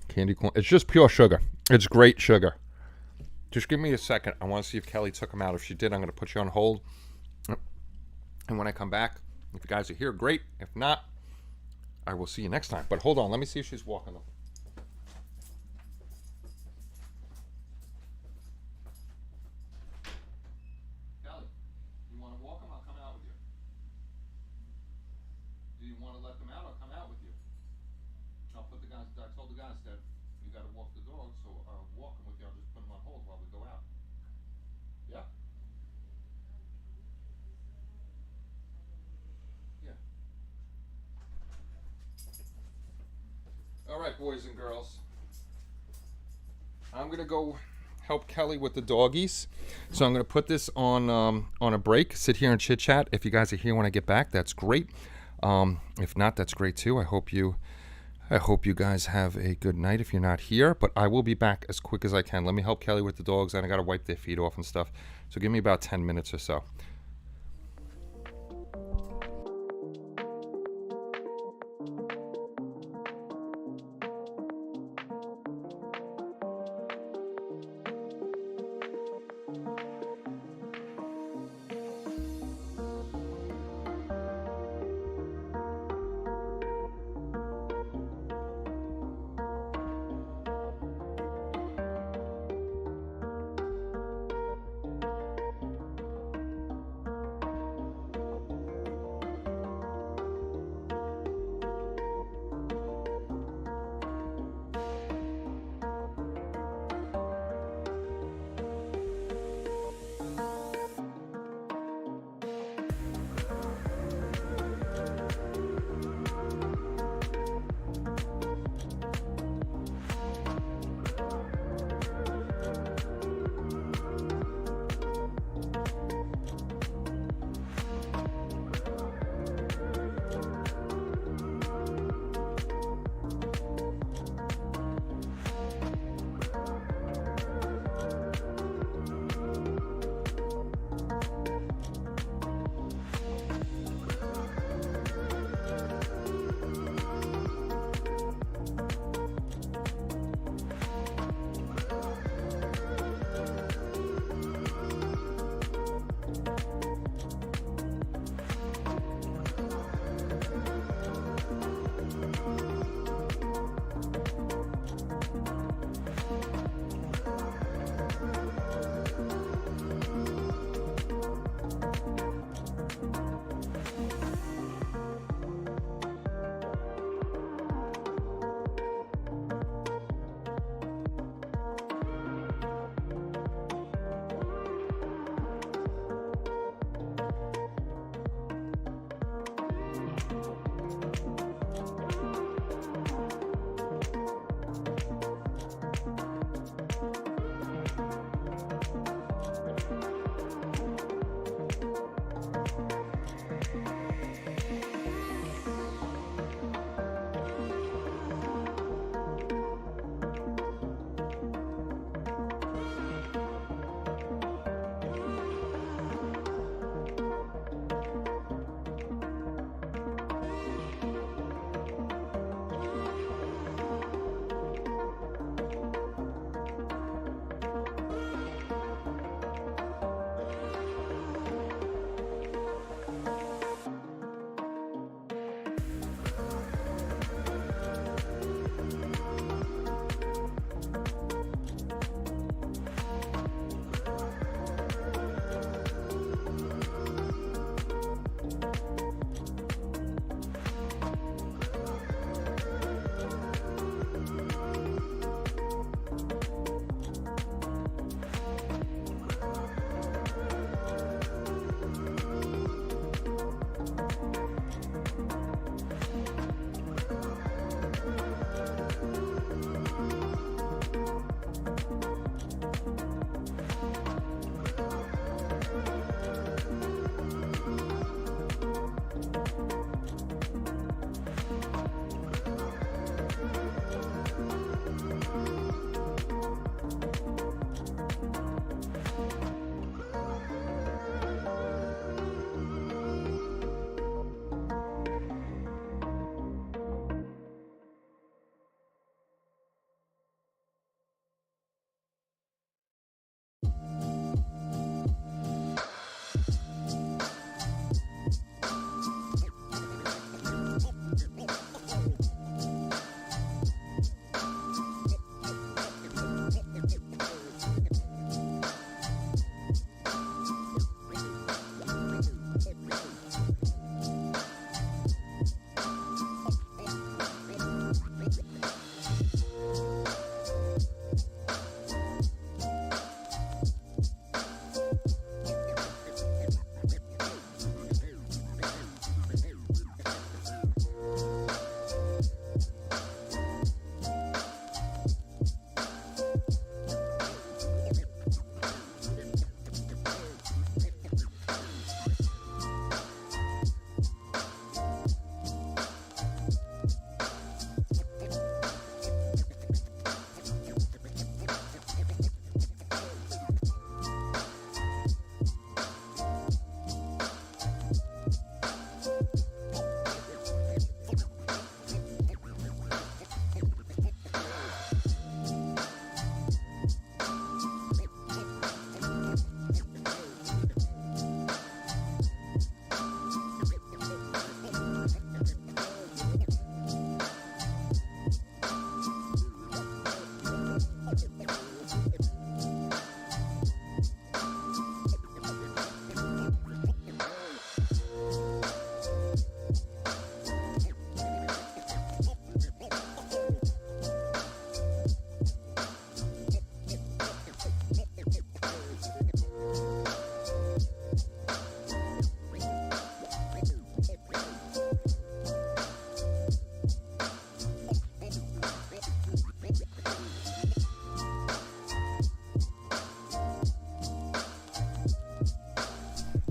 Candy corn. It's just pure sugar. It's great sugar. Just give me a second. I want to see if Kelly took them out. If she did, I'm going to put you on hold. And when I come back, if you guys are here, great. If not, I will see you next time. But hold on. Let me see if she's walking up. Kelly, you want to walk them? I'll come out with you. Do you want to let them out? I'll come out with you. I'll put the guys. I told the guys that you got to walk the dogs, so I'll walk them with you. I'll just put them on hold while we go out. Yeah. Yeah. All right, boys and girls. I'm going to go help Kelly with the doggies. So I'm going to put this on a break, sit here and chit chat. If you guys are here when I get back, that's great. If not, that's great too. I hope you guys have a good night if you're not here, but I will be back as quick as I can. Let me help Kelly with the dogs, and I got to wipe their feet off and stuff. So give me about 10 minutes or so.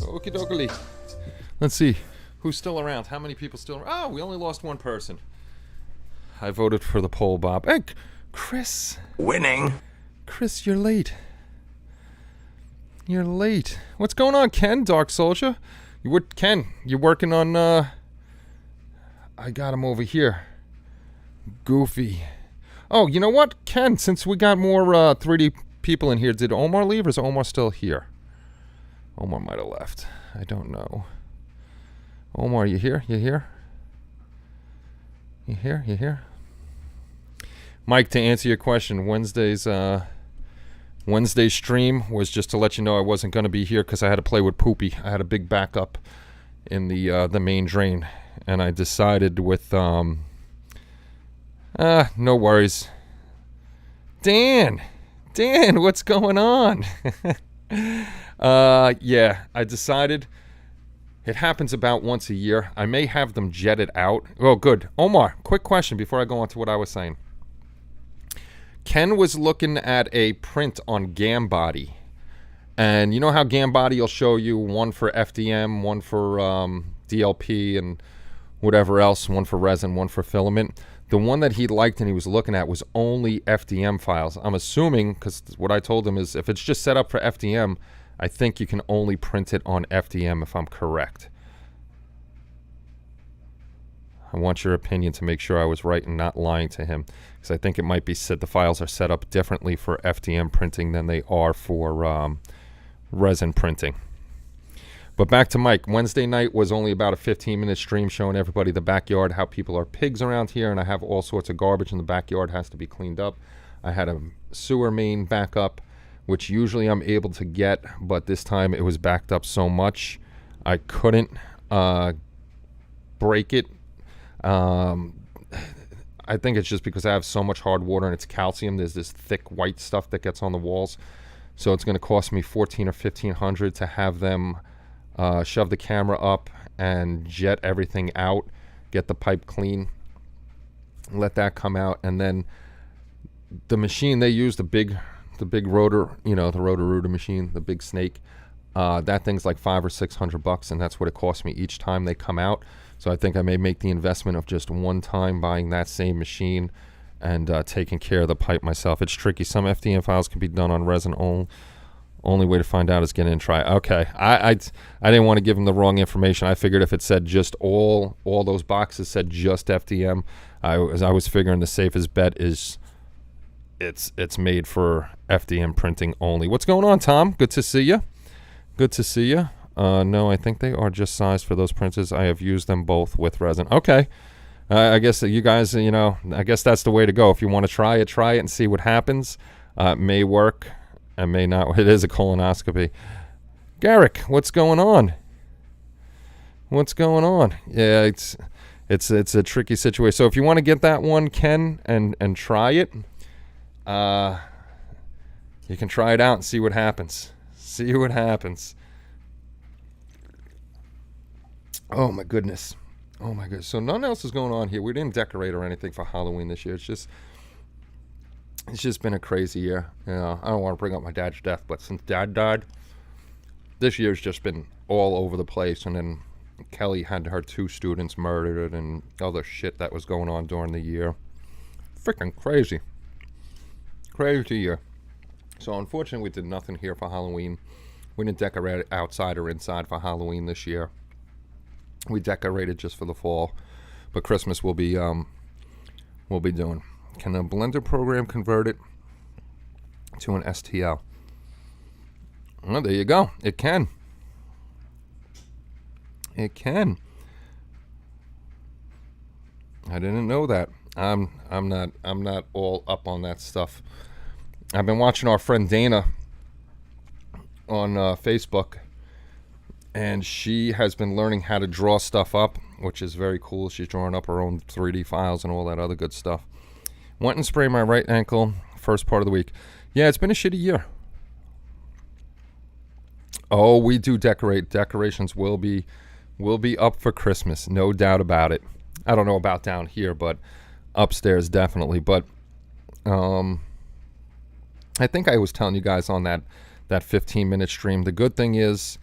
Okie dokie. Let's see. Who's still around? How many people still around? Oh, we only lost one person. I voted for the poll, Bob. Hey, Chris. Winning. Chris, you're late. You're late. What's going on, Ken, Dark Soldier? Ken, you're working on, I got him over here. Goofy. Oh, you know what, Ken, since we got more 3D people in here, did Omar leave or is Omar still here? Omar might have left. I don't know. Omar, you here? You here? You here? You here? Mike, to answer your question, Wednesday's stream was just to let you know I wasn't going to be here because I had to play with Poopy. I had a big backup in the main drain, and I decided with no worries. Dan, what's going on? Yeah, I decided. It happens about once a year. I may have them jetted out. Oh, good. Omar, quick question before I go on to what I was saying. Ken was looking at a print on Gambody. And you know how Gambody will show you one for FDM, one for DLP, and whatever else, one for resin, one for filament. The one that he liked and he was looking at was only FDM files. I'm assuming, because what I told him is if it's just set up for FDM, I think you can only print it on FDM if I'm correct. I want your opinion to make sure I was right and not lying to him, because I think it might be said the files are set up differently for FDM printing than they are for resin printing. But back to Mike. Wednesday night was only about a 15-minute stream showing everybody the backyard, how people are pigs around here, and I have all sorts of garbage in the backyard has to be cleaned up. I had a sewer main backup, which usually I'm able to get, but this time it was backed up so much I couldn't break it. I think it's just because I have so much hard water and it's calcium. There's this thick white stuff that gets on the walls. So it's going to cost me $1,400 or $1,500 to have them shove the camera up and jet everything out, get the pipe clean, let that come out, and then the machine they use, the big rotor, you know, the rotor machine, the big snake, that thing's like $500 or $600, and that's what it costs me each time they come out. So I think I may make the investment of just one time buying that same machine and taking care of the pipe myself. It's tricky. Some FDM files can be done on resin only. Only way to find out is get in and try. Okay, I didn't want to give him the wrong information. I figured if it said just all those boxes said just FDM, I was figuring the safest bet is it's made for FDM printing only. What's going on, Tom? Good to see you. Good to see you. No, I think they are just sized for those printers. I have used them both with resin. Okay. I guess you guys, you know, I guess that's the way to go. If you want to try it and see what happens. It may work. It may not. It is a colonoscopy. Garrick, what's going on? What's going on? Yeah, it's a tricky situation. So if you want to get that one, Ken, and try it, you can try it out and see what happens. See what happens. Oh my goodness. Oh my goodness. So nothing else is going on here. We didn't decorate or anything for Halloween this year. It's just been a crazy year. You know, I don't want to bring up my dad's death, but since Dad died, this year's just been all over the place. And then Kelly had her 2 students murdered and other shit that was going on during the year. Freaking crazy. Crazy year. So unfortunately, we did nothing here for Halloween. We didn't decorate outside or inside for Halloween this year. We decorated just for the fall, but Christmas we'll be doing. Can the Blender program convert it to an STL? Well, there you go. It can. It can. I didn't know that. I'm not all up on that stuff. I've been watching our friend Dana on Facebook, and she has been learning how to draw stuff up, which is very cool. She's drawing up her own 3D files and all that other good stuff. Went and sprayed my right ankle first part of the week. Yeah, it's been a shitty year. Oh, we do decorate. Decorations will be up for Christmas, no doubt about it. I don't know about down here, but upstairs definitely. But I think I was telling you guys on that 15-minute stream, the good thing is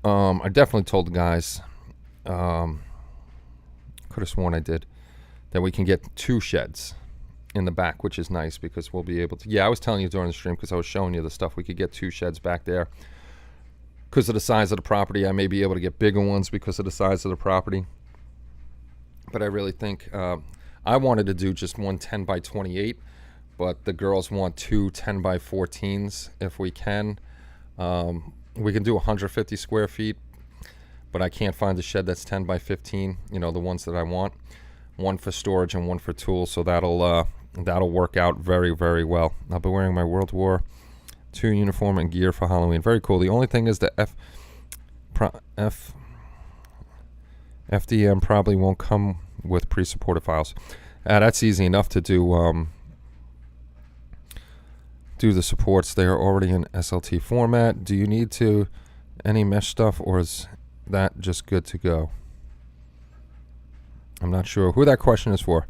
I definitely told the guys, could have sworn I did, that we can get 2 sheds in the back, which is nice because we'll be able to. Yeah, I was telling you during the stream because I was showing you the stuff. We could get 2 sheds back there because of the size of the property. I may be able to get bigger ones because of the size of the property. But I really think I wanted to do just one 10 by 28, but the girls want 2 10 by 14s if we can. We can do 150 square feet, but I can't find a shed that's 10 by 15, you know, the ones that I want. One for storage and one for tools, so that'll work out very, very well. I'll be wearing my World War II uniform and gear for Halloween. Very cool. The only thing is the FDM probably won't come with pre-supported files. That's easy enough to do. Do the supports. They are already in SLT format. Do you need any mesh stuff, or is that just good to go? I'm not sure who that question is for.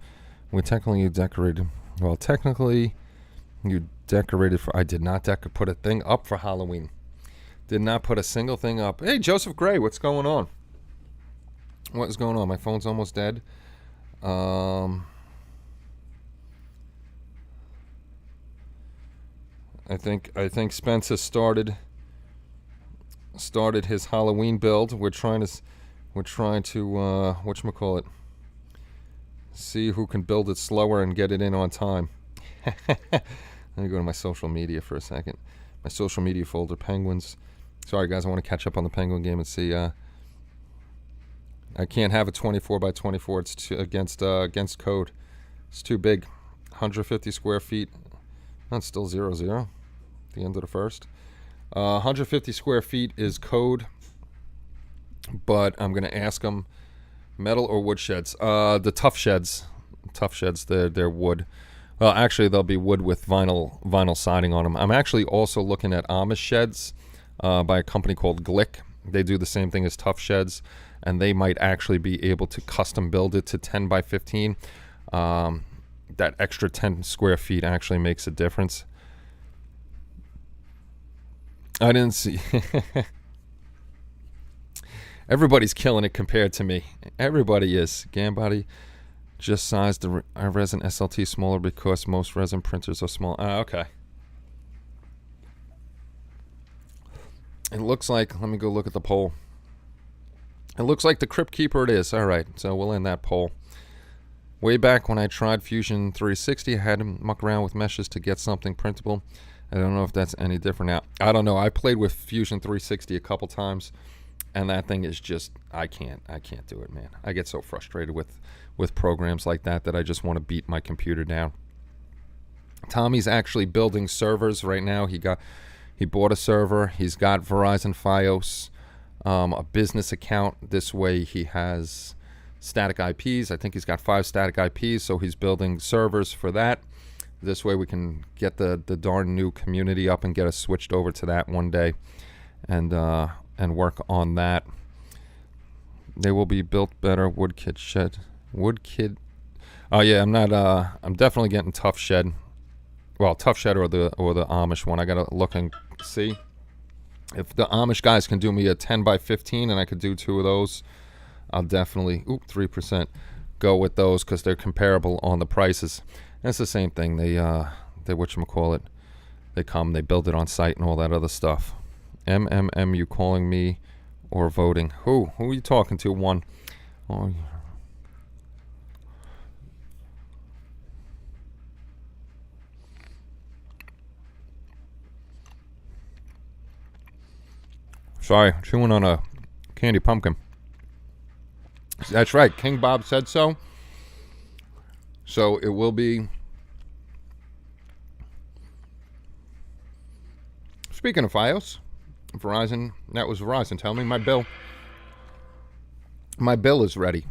We technically decorated. Well, technically, you decorated for. I did not put a thing up for Halloween. Did not put a single thing up. Hey, Joseph Gray, what's going on? What is going on? My phone's almost dead. I think Spence has started his Halloween build. We're trying to whatchamacallit, see who can build it slower and get it in on time. Let me go to my social media for a second. My social media folder, Penguins. Sorry guys, I want to catch up on the Penguin game and see. I can't have a 24 by 24. It's against code. It's too big. 150 square feet. That's still 0-0. The end of the first. 150 square feet is code, but I'm going to ask them metal or wood sheds. The tough sheds, they're wood. Well, actually, they'll be wood with vinyl siding on them. I'm actually also looking at Amish sheds by a company called Glick. They do the same thing as tough sheds, and they might actually be able to custom build it to 10 by 15. That extra 10 square feet actually makes a difference. I didn't see. Everybody's killing it compared to me. Everybody is. Gambody just sized the resin SLT smaller because most resin printers are small. Okay. It looks like, let me go look at the poll. It looks like the Crypt Keeper it is. All right, so we'll end that poll. Way back when I tried Fusion 360, I had to muck around with meshes to get something printable. I don't know if that's any different now. I don't know. I played with Fusion 360 a couple times, and that thing is just, I can't do it, man. I get so frustrated with programs like that I just want to beat my computer down. Tommy's actually building servers right now. He bought a server. He's got Verizon Fios, a business account. This way he has static IPs. I think he's got 5 static IPs, so he's building servers for that. This way we can get the darn new community up and get us switched over to that one day and work on that. They will be built better. Woodkid shed. Woodkid. Oh yeah, I'm definitely getting tough shed. Well, tough shed or the Amish one. I gotta look and see if the Amish guys can do me a 10 by 15 and I could do 2 of those. I'll definitely 3% go with those because they're comparable on the prices. And it's the same thing. They whatchamacallit, they come, they build it on site and all that other stuff. You calling me or voting? Who are you talking to? One. Oh. Sorry, chewing on a candy pumpkin. That's right. King Bob said so. So it will be. Speaking of Fios, Verizon. That was Verizon. Tell me my bill. My bill is ready.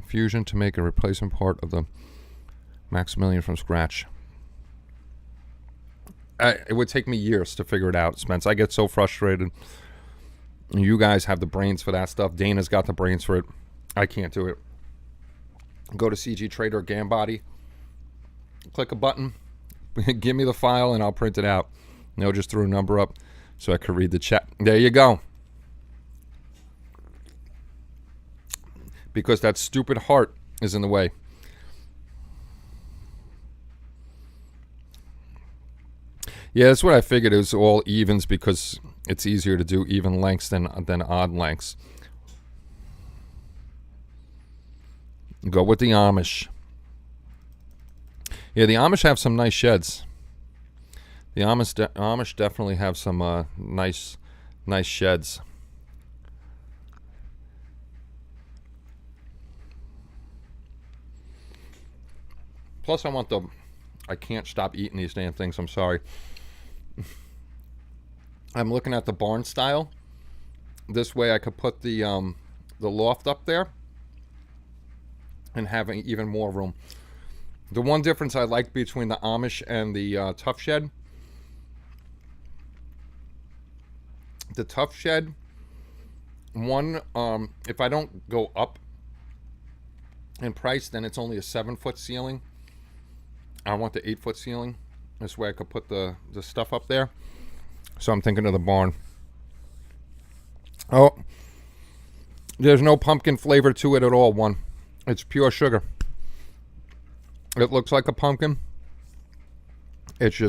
Fusion to make a replacement part of the Maximilian from scratch. It would take me years to figure it out, Spence. I get so frustrated. You guys have the brains for that stuff. Dana's got the brains for it. I can't do it. Go to CG Trader, Gambody, click a button, give me the file, and I'll print it out. They'll just throw a number up. so I could read the chat. There you go. Because that stupid heart is in the way. Yeah, that's what I figured. It was all evens because it's easier to do even lengths than odd lengths. Go with the Amish. Yeah, the Amish have some nice sheds. The Amish definitely have some nice sheds. Plus, I can't stop eating these damn things. I'm sorry. I'm looking at the barn style. This way I could put the loft up there and having even more room. The one difference I like between the Amish and the Tough Shed, the Tough Shed, one, if I don't go up in price, then it's only a 7-foot ceiling. I want the 8-foot ceiling. This way I could put the stuff up there. So I'm thinking of the barn. Oh, there's no pumpkin flavor to it at all, one. It's pure sugar. It looks like a pumpkin. It's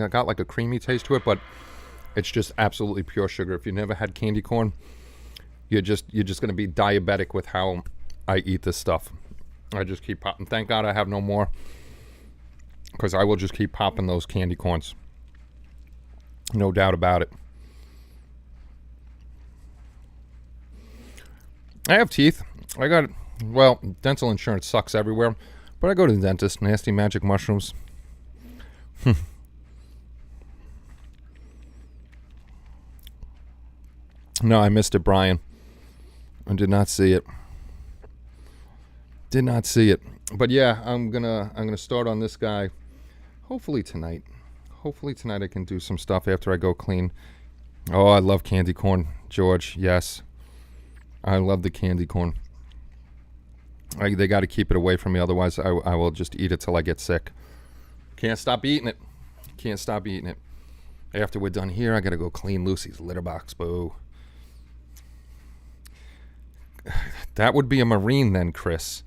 got like a creamy taste to it, but it's just absolutely pure sugar. If you never had candy corn, you're just going to be diabetic with how I eat this stuff. I just keep popping. Thank God I have no more, because I will just keep popping those candy corns. No doubt about it. I have teeth. Well, dental insurance sucks everywhere, but I go to the dentist. Nasty magic mushrooms. No, I missed it, Brian. I did not see it. Did not see it. But yeah, I'm gonna start on this guy. Hopefully tonight. Hopefully tonight I can do some stuff after I go clean. Oh, I love candy corn, George. Yes, I love the candy corn. They got to keep it away from me, otherwise I will just eat it till I get sick. Can't stop eating it. Can't stop eating it. After we're done here, I got to go clean Lucy's litter box. Boo. That would be a Marine then, Chris.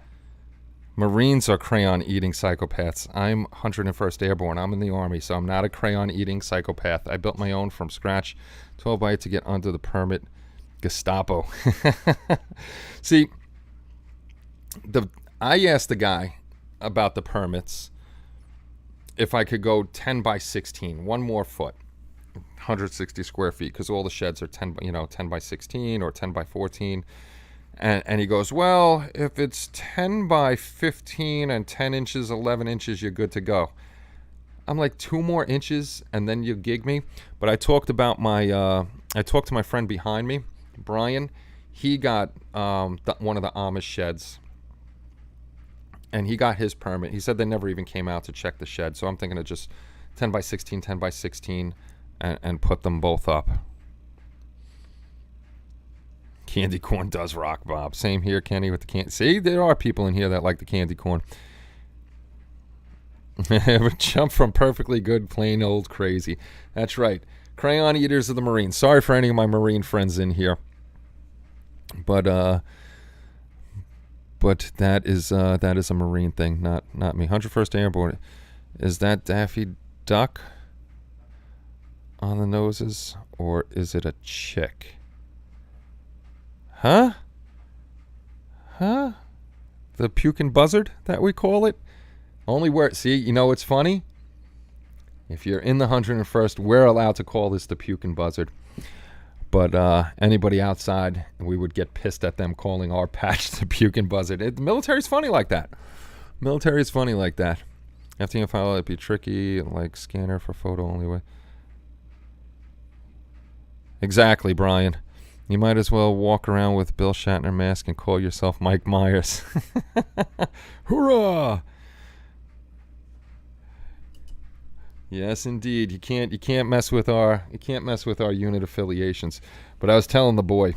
Marines are crayon-eating psychopaths. I'm 101st Airborne. I'm in the Army, so I'm not a crayon-eating psychopath. I built my own from scratch. 12 by 8 to get under the permit. Gestapo. See, I asked the guy about the permits if I could go 10 by 16, one more foot, 160 square feet, because all the sheds are 10 by 16 or 10 by 14. And he goes, well, if it's 10 by 15 and 10 inches, 11 inches, you're good to go. I'm like, 2 more inches and then you gig me? But I talked to my friend behind me, Brian. He got one of the Amish sheds. And he got his permit. He said they never even came out to check the shed. So I'm thinking of just 10 by 16, 10 by 16, and put them both up. Candy corn does rock, Bob. Same here, Kenny, with the candy. See, there are people in here that like the candy corn. Jump from perfectly good, plain old crazy. That's right. Crayon eaters of the Marines. Sorry for any of my Marine friends in here. But that is a Marine thing, not me. 101st Airborne. Is that Daffy Duck on the noses, or is it a chick? Huh? The pukin' buzzard that we call it? Only where, see, you know what's funny? If you're in the 101st, we're allowed to call this the pukin' buzzard. But anybody outside, we would get pissed at them calling our patch the pukin' buzzard. The military's funny like that. Military's funny like that. FTM file, it'd be tricky, like scanner for photo only way. Exactly, Brian. You might as well walk around with Bill Shatner mask and call yourself Mike Myers. Hoorah! Yes, indeed. You can't mess with our unit affiliations. But I was telling the boy,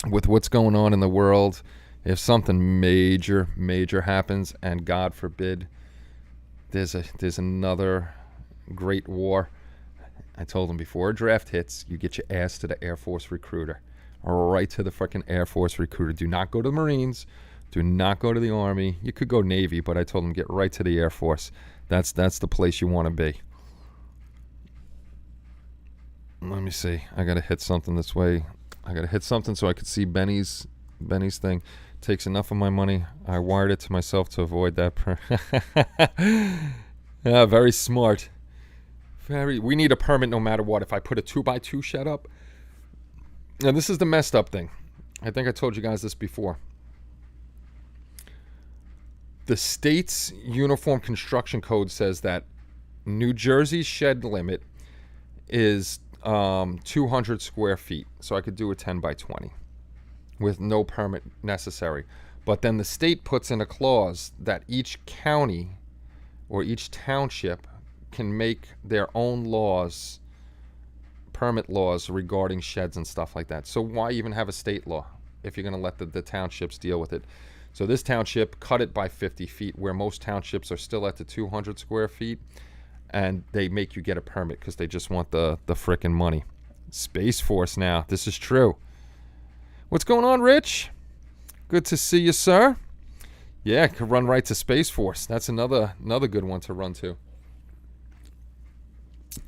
with what's going on in the world, if something major happens, and God forbid, there's another great war, I told them before a draft hits, you get your ass to the Air Force recruiter. Right to the freaking Air Force recruiter. Do not go to the Marines. Do not go to the Army. You could go Navy, but I told them get right to the Air Force. That's the place you want to be. Let me see. I got to hit something this way. I got to hit something so I could see Benny's thing. Takes enough of my money. I wired it to myself to avoid that. Yeah, very smart. We need a permit no matter what. If I put a 2x2 shed up, and this is the messed up thing. I think I told you guys this before. The state's Uniform Construction Code says that New Jersey's shed limit is 200 square feet. So I could do a 10x20 with no permit necessary. But then the state puts in a clause that each county or each township can make their own laws, permit laws regarding sheds and stuff like that. So why even have a state law if you're going to let the townships deal with it? So this township cut it by 50 feet, where most townships are still at the 200 square feet, and they make you get a permit because they just want the frickin' money. Space Force now. This is true. What's going on, Rich? Good to see you, sir. Yeah, could run right to Space Force. That's another good one to run to.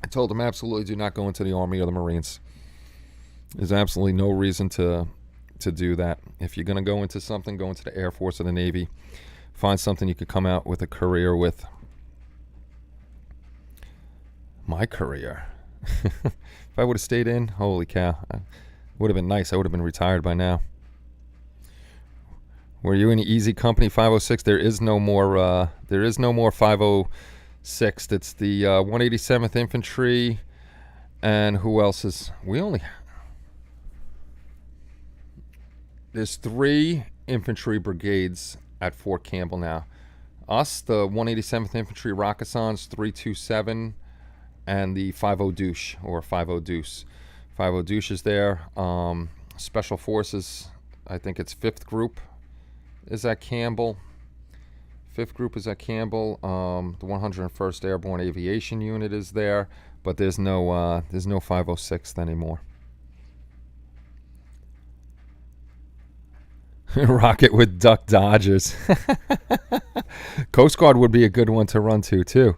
I told him absolutely do not go into the Army or the Marines. There's absolutely no reason to do that. If you're going to go into something, go into the Air Force or the Navy. Find something you could come out with a career with. My career. If I would have stayed in, holy cow. Would have been nice. I would have been retired by now. Were you in Easy Company 506? There is no more 506. It's the 187th Infantry, and who else is? There's 3 infantry brigades at Fort Campbell now. Us, the 187th Infantry Rakasans 327, and the 50 Douche or 50 Deuce. 50 Douche is there. Special Forces, I think it's 5th Group is at Campbell. 5th Group is at Campbell. The 101st Airborne Aviation Unit is there, but there's no 506th anymore. Rocket with Duck Dodgers. Coast Guard would be a good one to run to, too.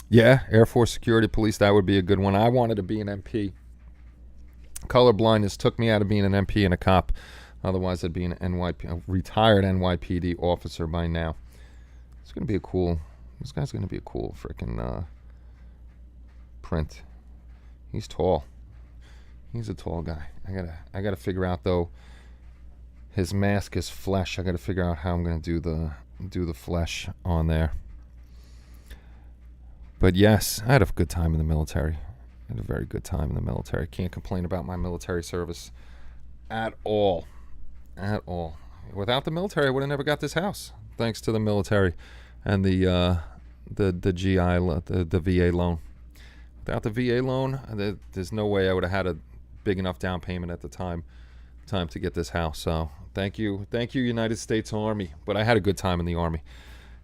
Yeah, Air Force Security Police, that would be a good one. I wanted to be an MP. Color blindness took me out of being an MP and a cop. Otherwise, I'd be a retired NYPD officer by now. This guy's going to be a cool freaking print. He's tall. He's a tall guy. I gotta figure out though. His mask is flesh. I gotta figure out how I'm gonna do the flesh on there. But yes, I had a good time in the military. I had a very good time in the military. Can't complain about my military service at all. At all. Without the military, I would have never got this house. Thanks to the military and the GI, the VA loan. Without the VA loan, there's no way I would have had a big enough down payment at the time to get this house. So thank you, United States Army. But I had a good time in the Army.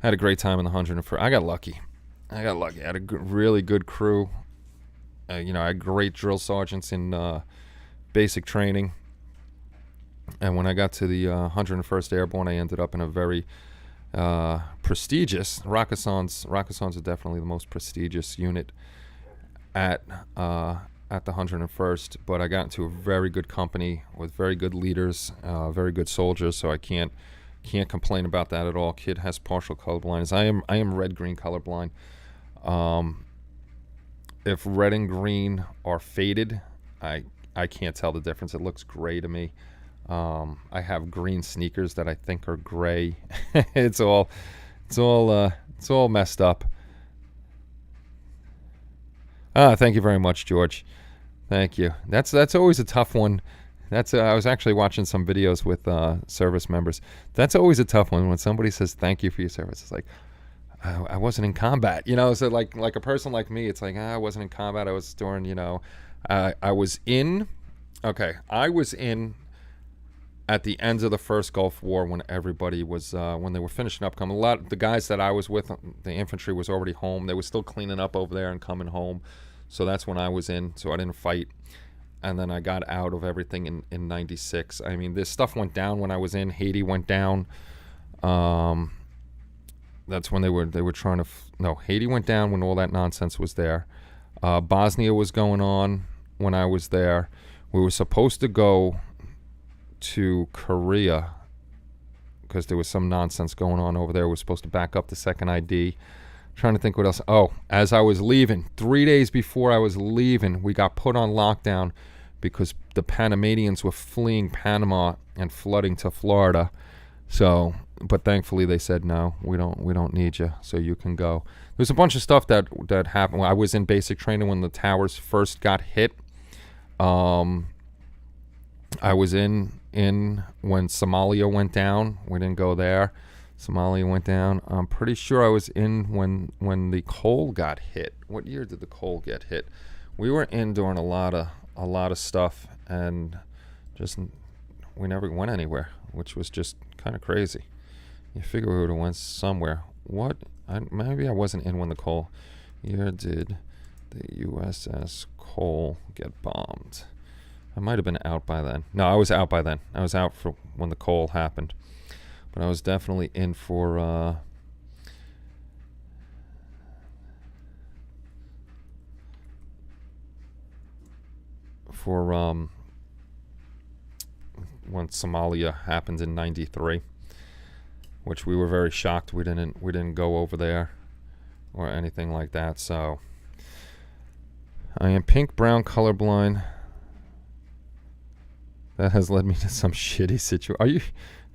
I had a great time in the 101st. I got lucky. I had a really good crew. I had great drill sergeants in basic training. And when I got to the 101st Airborne, I ended up in a very prestigious Rakasans. Rakasans are definitely the most prestigious unit at the 101st. But I got into a very good company with very good leaders, very good soldiers. So I can't complain about that at all. Kid has partial color blindness. I am red-green colorblind. If red and green are faded, I can't tell the difference. It looks gray to me. I have green sneakers that I think are gray. It's all messed up. Thank you very much, George. Thank you. That's always a tough one. I was actually watching some videos with service members. That's always a tough one when somebody says thank you for your service. It's like, I wasn't in combat, So like a person like me, it's like I wasn't in combat. I was during, I was in at the end of the first Gulf War, when everybody was when they were finishing up coming. A lot of the guys that I was with, the infantry was already home. They were still cleaning up over there and coming home. So that's when I was in. So I didn't fight. And then I got out of everything in 96. I mean, this stuff went down when I was in. Haiti went down. That's when they were trying to Haiti went down when all that nonsense was there. Bosnia was going on when I was there. We were supposed to go to Korea because there was some nonsense going on over there. We were supposed to back up the second ID. Trying to think what else. Oh, as I was leaving, 3 days before I was leaving, we got put on lockdown because the Panamanians were fleeing Panama and flooding to Florida. So, but thankfully they said, no, we don't need you, so you can go. There's a bunch of stuff that happened. I was in basic training when the towers first got hit. I was in when Somalia went down. We didn't go there. Somalia went down. I'm pretty sure I was in when the coal got hit. What year did the coal get hit? We were in during a lot of stuff, and just we never went anywhere, which was just kind of crazy. You figure we would have went somewhere. Maybe I wasn't in when the coal. Year did the USS Cole get bombed? I might have been out by then. No, I was out by then. I was out for when the coal happened. But I was definitely in for when Somalia happened in '93, which we were very shocked. We didn't go over there or anything like that. So I am pink-brown colorblind. That has led me to some shitty situation.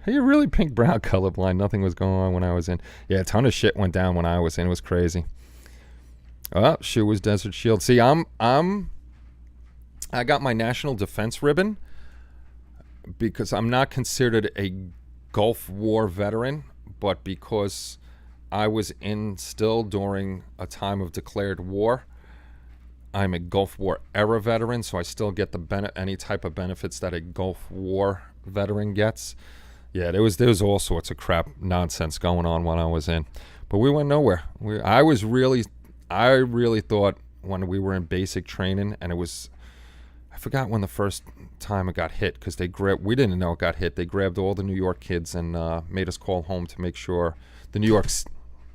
Are you really pink-brown colorblind? Nothing was going on when I was in. Yeah, a ton of shit went down when I was in. It was crazy. Oh, shoe was Desert Shield. See, I got my National Defense ribbon because I'm not considered a Gulf War veteran, but because I was in still during a time of declared war, I'm a Gulf War era veteran, so I still get any type of benefits that a Gulf War veteran gets. Yeah, there was all sorts of crap nonsense going on when I was in, but we went nowhere. I really thought when we were in basic training, and I forgot when the first time it got hit, because we didn't know it got hit. They grabbed all the New York kids and made us call home to make sure the New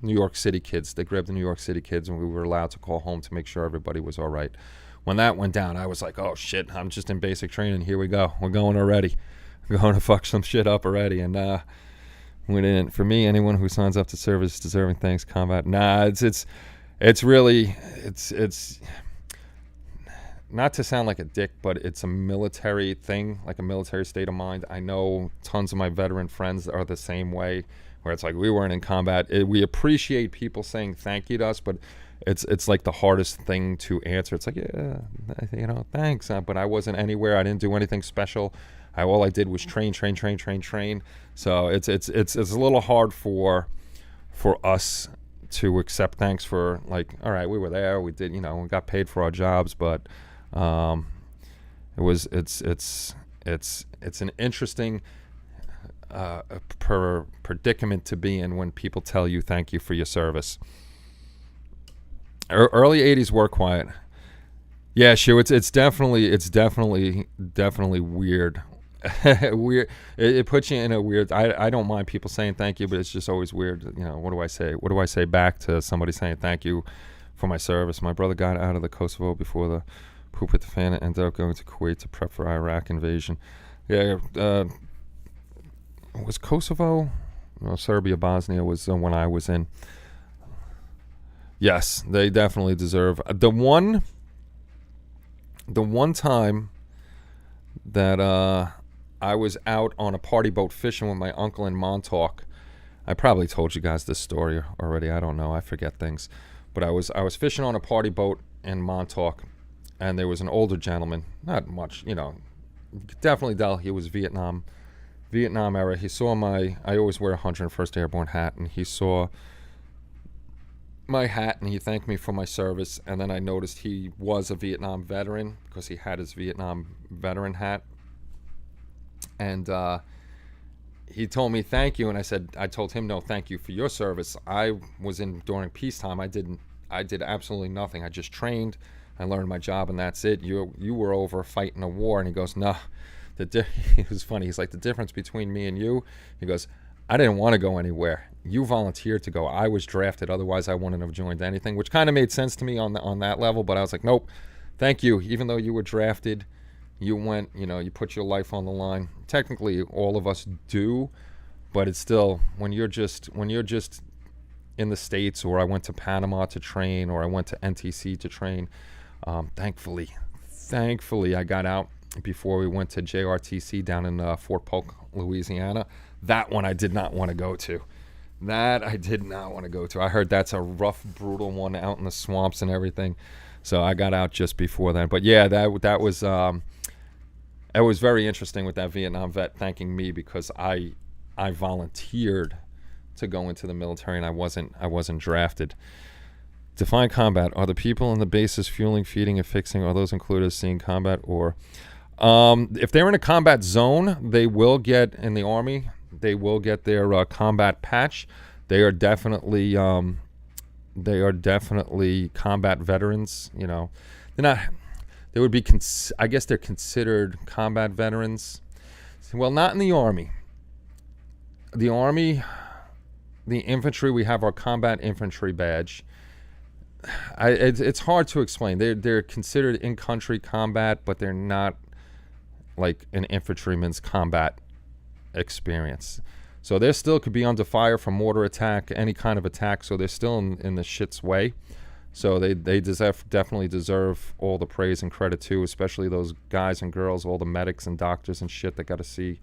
York City kids. They grabbed the New York City kids, and we were allowed to call home to make sure everybody was all right. When that went down, I was like, oh shit, I'm just in basic training. Here we go. We're going already. We're going to fuck some shit up already. And we didn't. For me, anyone who signs up to serve is deserving thanks. Combat. Nah, it's really not to sound like a dick, but it's a military thing, like a military state of mind. I know tons of my veteran friends are the same way, where it's like we weren't in combat. We appreciate people saying thank you to us, but it's like the hardest thing to answer. It's like, yeah, thanks, but I wasn't anywhere. I didn't do anything special. All I did was train. So it's a little hard for us to accept thanks for, like, all right, we were there, we did, we got paid for our jobs, but it's an interesting predicament to be in when people tell you thank you for your service. Early 80s were quiet. Yeah, sure. It's definitely weird. Weird. It puts you in a weird. I don't mind people saying thank you, but it's just always weird. What do I say? What do I say back to somebody saying thank you for my service? My brother got out of the Kosovo before the poop hit the fan and ended up going to Kuwait to prep for Iraq invasion. Yeah, was Kosovo? No, Serbia, Bosnia was when I was in. Yes, they definitely deserve the one time that I was out on a party boat fishing with my uncle in Montauk. I probably told you guys this story already. I don't know. I forget things. But I was fishing on a party boat in Montauk, and there was an older gentleman. Not much, you could definitely tell he was Vietnam era. He saw I always wear a 101st Airborne hat, and he saw my hat, and he thanked me for my service. And then I noticed he was a Vietnam veteran because he had his Vietnam veteran hat. And he told me thank you, and I told him no, thank you for your service. I was in during peacetime. I did absolutely nothing. I just trained. I learned my job, and that's it. You were over fighting a war. And he goes, no. It was funny. He's like, the difference between me and you. He goes, I didn't want to go anywhere. You volunteered to go. I was drafted. Otherwise, I wouldn't have joined anything, which kind of made sense to me on that level. But I was like, nope, thank you. Even though you were drafted, you went, you put your life on the line. Technically, all of us do, but it's still, when you're just in the States, or I went to Panama to train, or I went to NTC to train. Thankfully, I got out before we went to JRTC down in Fort Polk, Louisiana. That one I did not want to go to. I heard that's a rough, brutal one out in the swamps and everything. So I got out just before then. But yeah, that was it was very interesting with that Vietnam vet thanking me because I volunteered to go into the military and I wasn't drafted. Define combat. Are the people in the bases fueling, feeding, and fixing, are those included as seeing combat? Or if they're in a combat zone, they will get, in the Army, they will get their combat patch. They are definitely combat veterans. They're not. They would be. I guess they're considered combat veterans. Well, not in the Army. The Army, the infantry, we have our combat infantry badge. It's hard to explain. They're considered in-country combat, but they're not like an infantryman's combat experience. So they still could be under fire from mortar attack, any kind of attack. So they're still in the shit's way. So they definitely deserve all the praise and credit too, especially those guys and girls, all the medics and doctors and shit that got to see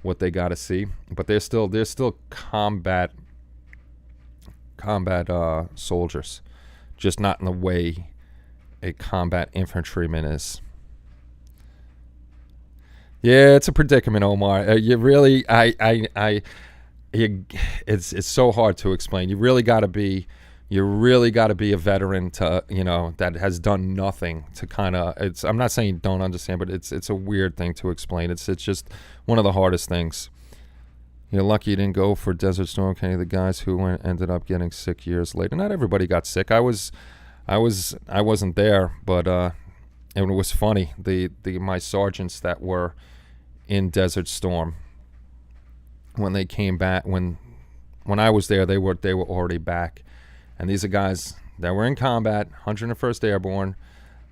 what they got to see. But they're still combat soldiers, just not in the way a combat infantryman is. Yeah, it's a predicament, Omar. You really, it's so hard to explain. You really got to be a veteran to, that has done nothing to kind of. I'm not saying don't understand, but it's a weird thing to explain. It's just one of the hardest things. You're lucky you didn't go for Desert Storm, Kenny. The guys who ended up getting sick years later. Not everybody got sick. I wasn't there, but it was funny. My sergeants that were in Desert Storm, when they came back, when I was there, they were already back, and these are guys that were in combat, 101st Airborne.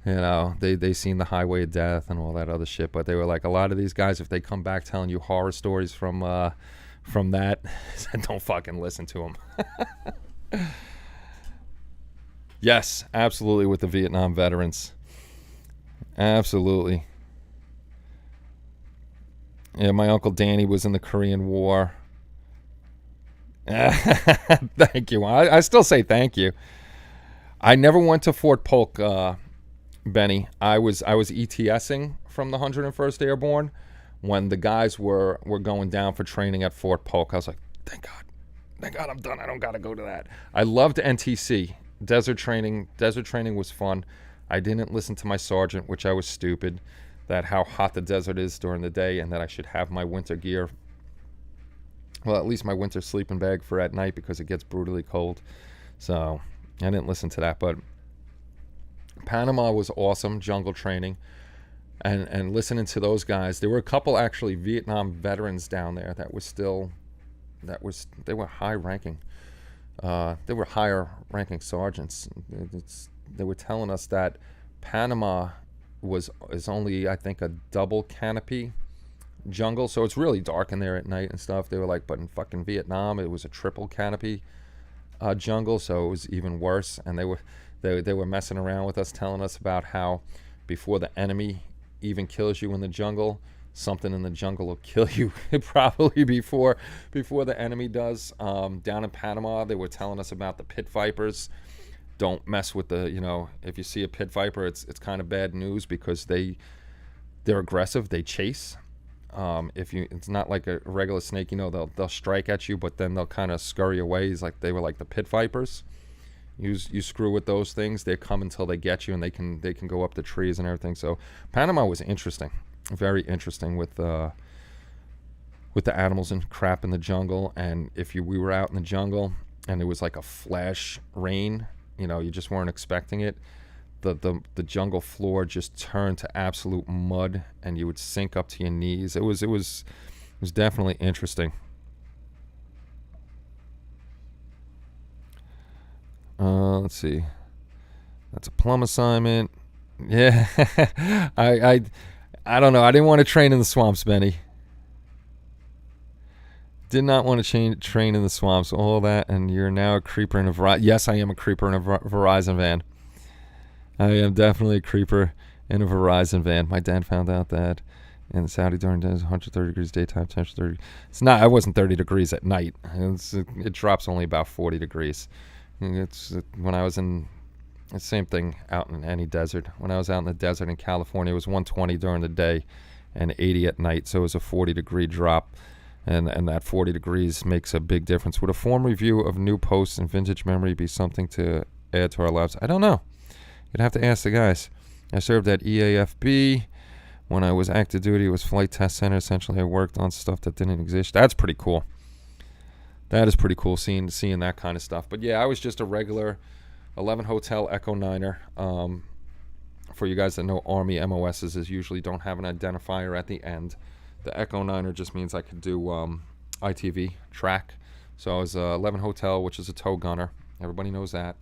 They seen the highway of death and all that other shit, but they were like, a lot of these guys, if they come back telling you horror stories from that, don't fucking listen to them. Yes, absolutely, with the Vietnam veterans. Absolutely. Yeah, my Uncle Danny was in the Korean War. Thank you. I still say thank you. I never went to Fort Polk, Benny. I was ETSing from the 101st Airborne when the guys were going down for training at Fort Polk. I was like, thank God I'm done. I don't got to go to that. I loved NTC. Desert training was fun. I didn't listen to my sergeant, which I was stupid, that how hot the desert is during the day and that I should have my winter gear. Well, at least my winter sleeping bag for at night because it gets brutally cold. So I didn't listen to that. But Panama was awesome, jungle training. And listening to those guys, there were a couple actually Vietnam veterans down there they were high ranking. They were higher ranking sergeants. They were telling us that Panama is only, I think, a double canopy jungle, so it's really dark in there at night and stuff. They were like, but in fucking Vietnam it was a triple canopy jungle, so it was even worse. And they were messing around with us, telling us about how before the enemy even kills you in the jungle, something in the jungle will kill you probably before the enemy does. Down in Panama, they were telling us about the pit vipers. Don't mess with if you see a pit viper, it's kind of bad news because they're aggressive. They chase. It's not like a regular snake, they'll strike at you, but then they'll kind of scurry away. They were like the pit vipers. You screw with those things, they come until they get you, and they can go up the trees and everything. So Panama was interesting, very interesting with with the animals and crap in the jungle. And if we were out in the jungle and it was like a flash rain, you just weren't expecting it, the jungle floor just turned to absolute mud and you would sink up to your knees. It was definitely interesting. Let's see. That's a plum assignment. Yeah. I don't know. I didn't want to train in the swamps, Benny. Did not want to train in the swamps. All that, and you're now a creeper in a Verizon. Yes, I am a creeper in a Verizon van. I am definitely a creeper in a Verizon van. My dad found out that in the Saudi during days, 130 degrees daytime, temperature 30. It's not. I wasn't 30 degrees at night. It drops only about 40 degrees. When I was in the same thing out in any desert. When I was out in the desert in California, it was 120 during the day and 80 at night. So it was a 40-degree drop. And that 40 degrees makes a big difference. Would a form review of new posts and vintage memory be something to add to our lives? I don't know. You'd have to ask the guys. I served at EAFB. When I was active duty, it was Flight Test Center. Essentially, I worked on stuff that didn't exist. That's pretty cool. That is pretty cool, seeing that kind of stuff. But yeah, I was just a regular 11 Hotel Echo 9er. For you guys that know Army MOSs is usually don't have an identifier at the end. The Echo 9er just means I could do ITV track. So I was 11 Hotel, which is a tow gunner. Everybody knows that,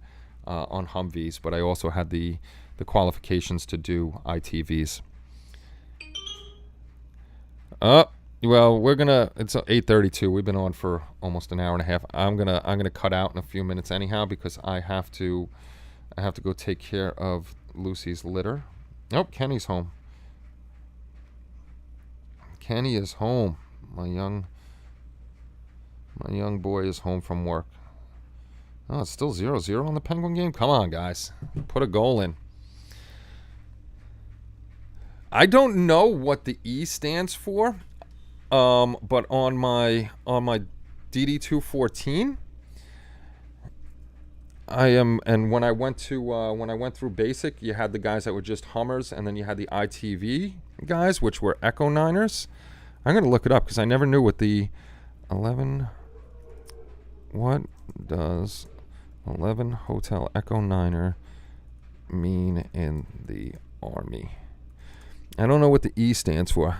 on Humvees. But I also had the qualifications to do ITVs. Well, it's 8:32. We've been on for almost an hour and a half. I'm gonna cut out in a few minutes anyhow because I have to go take care of Lucy's litter. Nope, Kenny's home. Kenny is home. My young boy is home from work. Oh, it's still 0-0 on the Penguin game? Come on, guys. Put a goal in. I don't know what the E stands for. But on my DD214, and when I went through basic, you had the guys that were just Hummers, and then you had the ITV guys, which were Echo 9ers. I'm gonna look it up because I never knew what the 11. What does 11 Hotel Echo 9er mean in the Army? I don't know what the E stands for.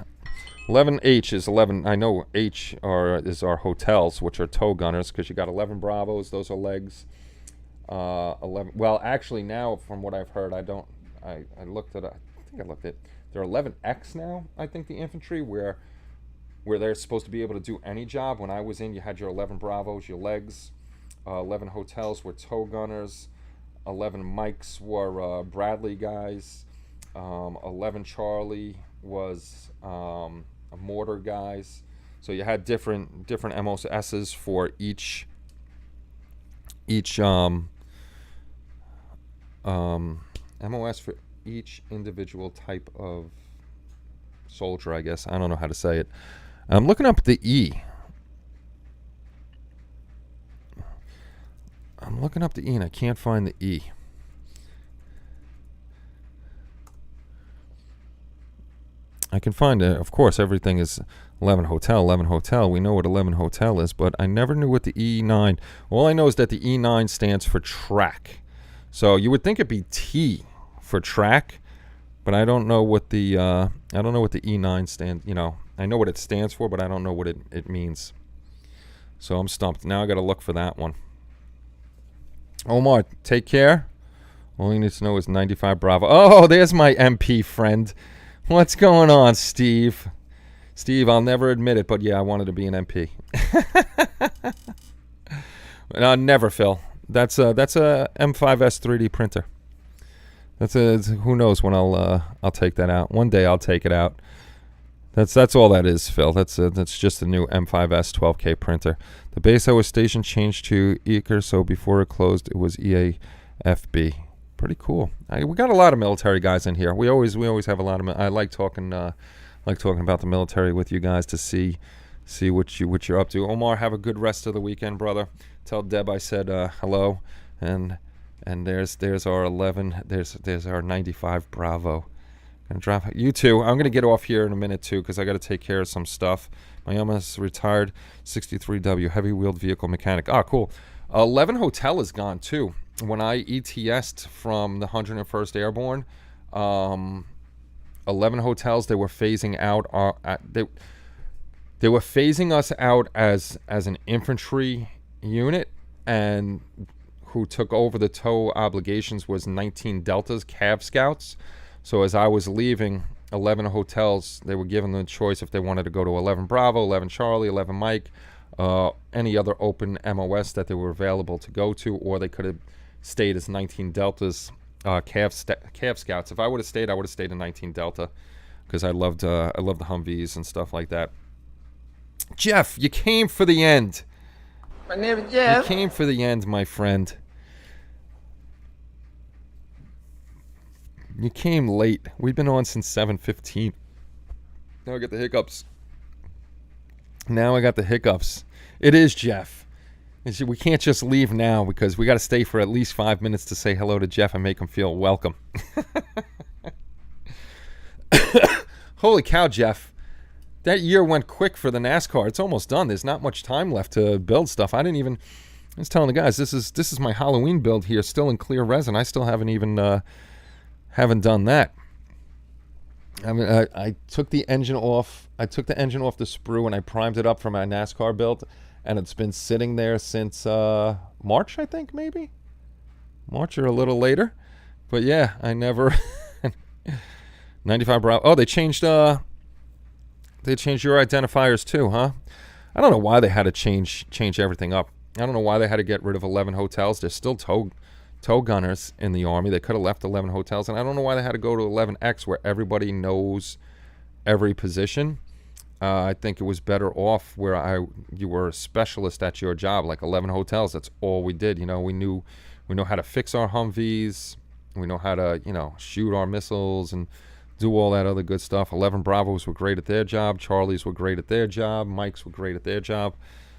11H is 11. I know H is our hotels, which are tow gunners, because you got 11 Bravos. Those are legs. 11. Well, actually, now from what I've heard, I looked at. I think I looked at. They're 11X now. I think the infantry where they're supposed to be able to do any job. When I was in, you had your 11 Bravos, your legs. 11 hotels were tow gunners. 11 Mikes were Bradley guys. 11 Charlie was mortar guys. So you had different MOSs for each MOS for each individual type of soldier, I guess. I don't know how to say it. I'm looking up the E. I'm looking up the E and I can't find the E. I can find it. Of course, everything is 11 Hotel, 11 Hotel. We know what 11 Hotel is, but I never knew what the E9. All I know is that the E9 stands for track. So you would think it'd be T for track, but I don't know what the E9 stands. I know what it stands for, but I don't know what it means. So I'm stumped. Now I got to look for that one. Omar, take care. All you need to know is 95 Bravo. Oh, there's my MP friend. What's going on, Steve? Steve, I'll never admit it, but yeah, I wanted to be an MP. Never, Phil. That's a M5S 3D printer. Who knows when I'll take that out. One day I'll take it out. That's all that is, Phil. That's just a new M5S 12K printer. The base I was stationed changed to Eaker, so before it closed, it was EAFB. Pretty cool. We got a lot of military guys in here. We always have a lot of. I like talking about the military with you guys to see what you're up to. Omar, have a good rest of the weekend, brother. Tell Deb I said hello, and there's our 11. There's our 95 Bravo. Gonna drop you too. I'm gonna get off here in a minute too because I got to take care of some stuff. My almost retired 63W heavy wheeled vehicle mechanic. Ah, cool. 11 Hotel is gone too. When I ETS'd from the 101st Airborne, 11 Hotels, they were phasing out. They were phasing us out as an infantry unit, and who took over the tow obligations was 19 Deltas, Cav Scouts. So as I was leaving 11 Hotels, they were given the choice if they wanted to go to 11 Bravo, 11 Charlie, 11 Mike, any other open MOS that they were available to go to, or they could have stayed as 19 Deltas, Cav Scouts. If I would have stayed, I would have stayed in 19 Delta, because I loved the Humvees and stuff like that. Jeff, you came for the end. My name is Jeff. You came for the end, my friend. You came late. We've been on since 7:15. Now I got the hiccups. It is Jeff. We can't just leave now, because we got to stay for at least 5 minutes to say hello to Jeff and make him feel welcome. Holy cow, Jeff. That year went quick for the NASCAR. It's almost done. There's not much time left to build stuff. I was telling the guys, this is my Halloween build here, still in clear resin. I still haven't even haven't done that. I mean, I took the engine off. I took the engine off the sprue and I primed it up for my NASCAR build, and it's been sitting there since March, I think, maybe March or a little later. But yeah, I never 95 Bravo. Oh, they changed your identifiers too, huh? I don't know why they had to change everything up. I don't know why they had to get rid of 11 Hotels. There's still tow gunners in the Army. They could have left 11 Hotels, and I don't know why they had to go to 11X, where everybody knows every position. I think it was better off where you were a specialist at your job, like 11 Hotels. That's all we did. You know, we know how to fix our Humvees. We know how to, shoot our missiles and do all that other good stuff. 11 Bravos were great at their job. Charlies were great at their job. Mikes were great at their job.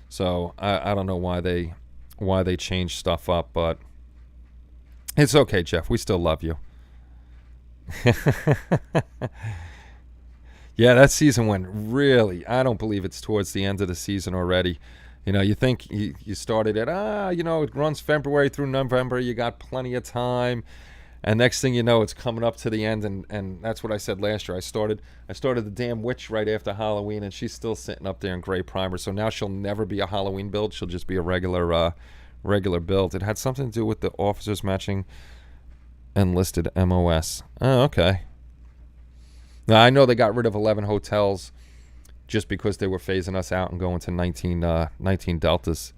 So I don't know why they changed stuff up, but it's okay, Jeff. We still love you. Yeah, that season went really, I don't believe it's towards the end of the season already. You think you started at, it runs February through November. You got plenty of time. And next thing you know, it's coming up to the end, and that's what I said last year. I started the damn witch right after Halloween, and she's still sitting up there in gray primer. So now she'll never be a Halloween build. She'll just be a regular build. It had something to do with the officers matching enlisted MOS. Oh, okay. Now, I know they got rid of 11 Hotels just because they were phasing us out and going to 19 Deltas.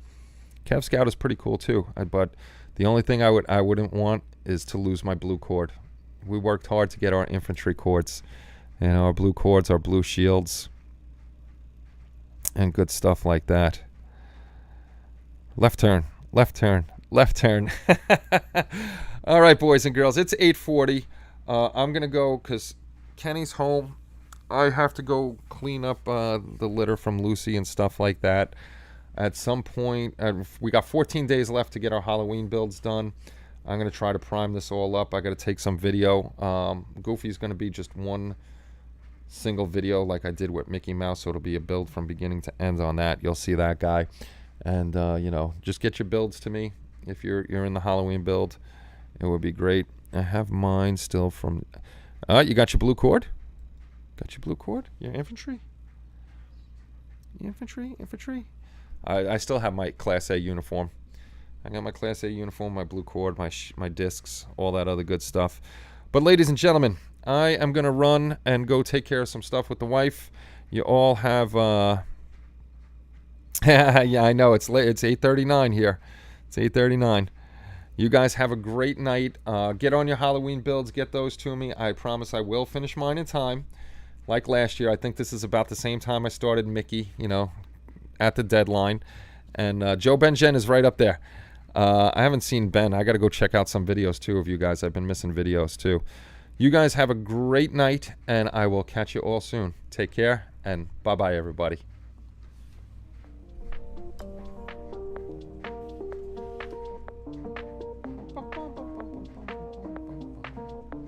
Cav Scout is pretty cool too, but the only thing I wouldn't want is to lose my blue cord. We worked hard to get our infantry cords, our blue cords, our blue shields, and good stuff like that. Left turn. All right, boys and girls, it's 8:40. I'm going to go because Kenny's home. I have to go clean up the litter from Lucy and stuff like that. At some point, we got 14 days left to get our Halloween builds done. I'm going to try to prime this all up. I got to take some video. Goofy's going to be just one single video like I did with Mickey Mouse, so it'll be a build from beginning to end on that. You'll see that guy. And, just get your builds to me. If you're in the Halloween build, it would be great. I have mine still from... you got your blue cord? Got your blue cord? Your infantry? Infantry? I still have my Class A uniform. I got my Class A uniform, my blue cord, my discs, all that other good stuff. But ladies and gentlemen, I am going to run and go take care of some stuff with the wife. You all have... yeah, I know. It's late. It's 8:39 here. It's 8:39. You guys have a great night. Get on your Halloween builds. Get those to me. I promise I will finish mine in time. Like last year, I think this is about the same time I started Mickey, at the deadline. And Joe Benjen is right up there. I haven't seen Ben. I got to go check out some videos, too, of you guys. I've been missing videos, too. You guys have a great night, and I will catch you all soon. Take care, and bye-bye, everybody.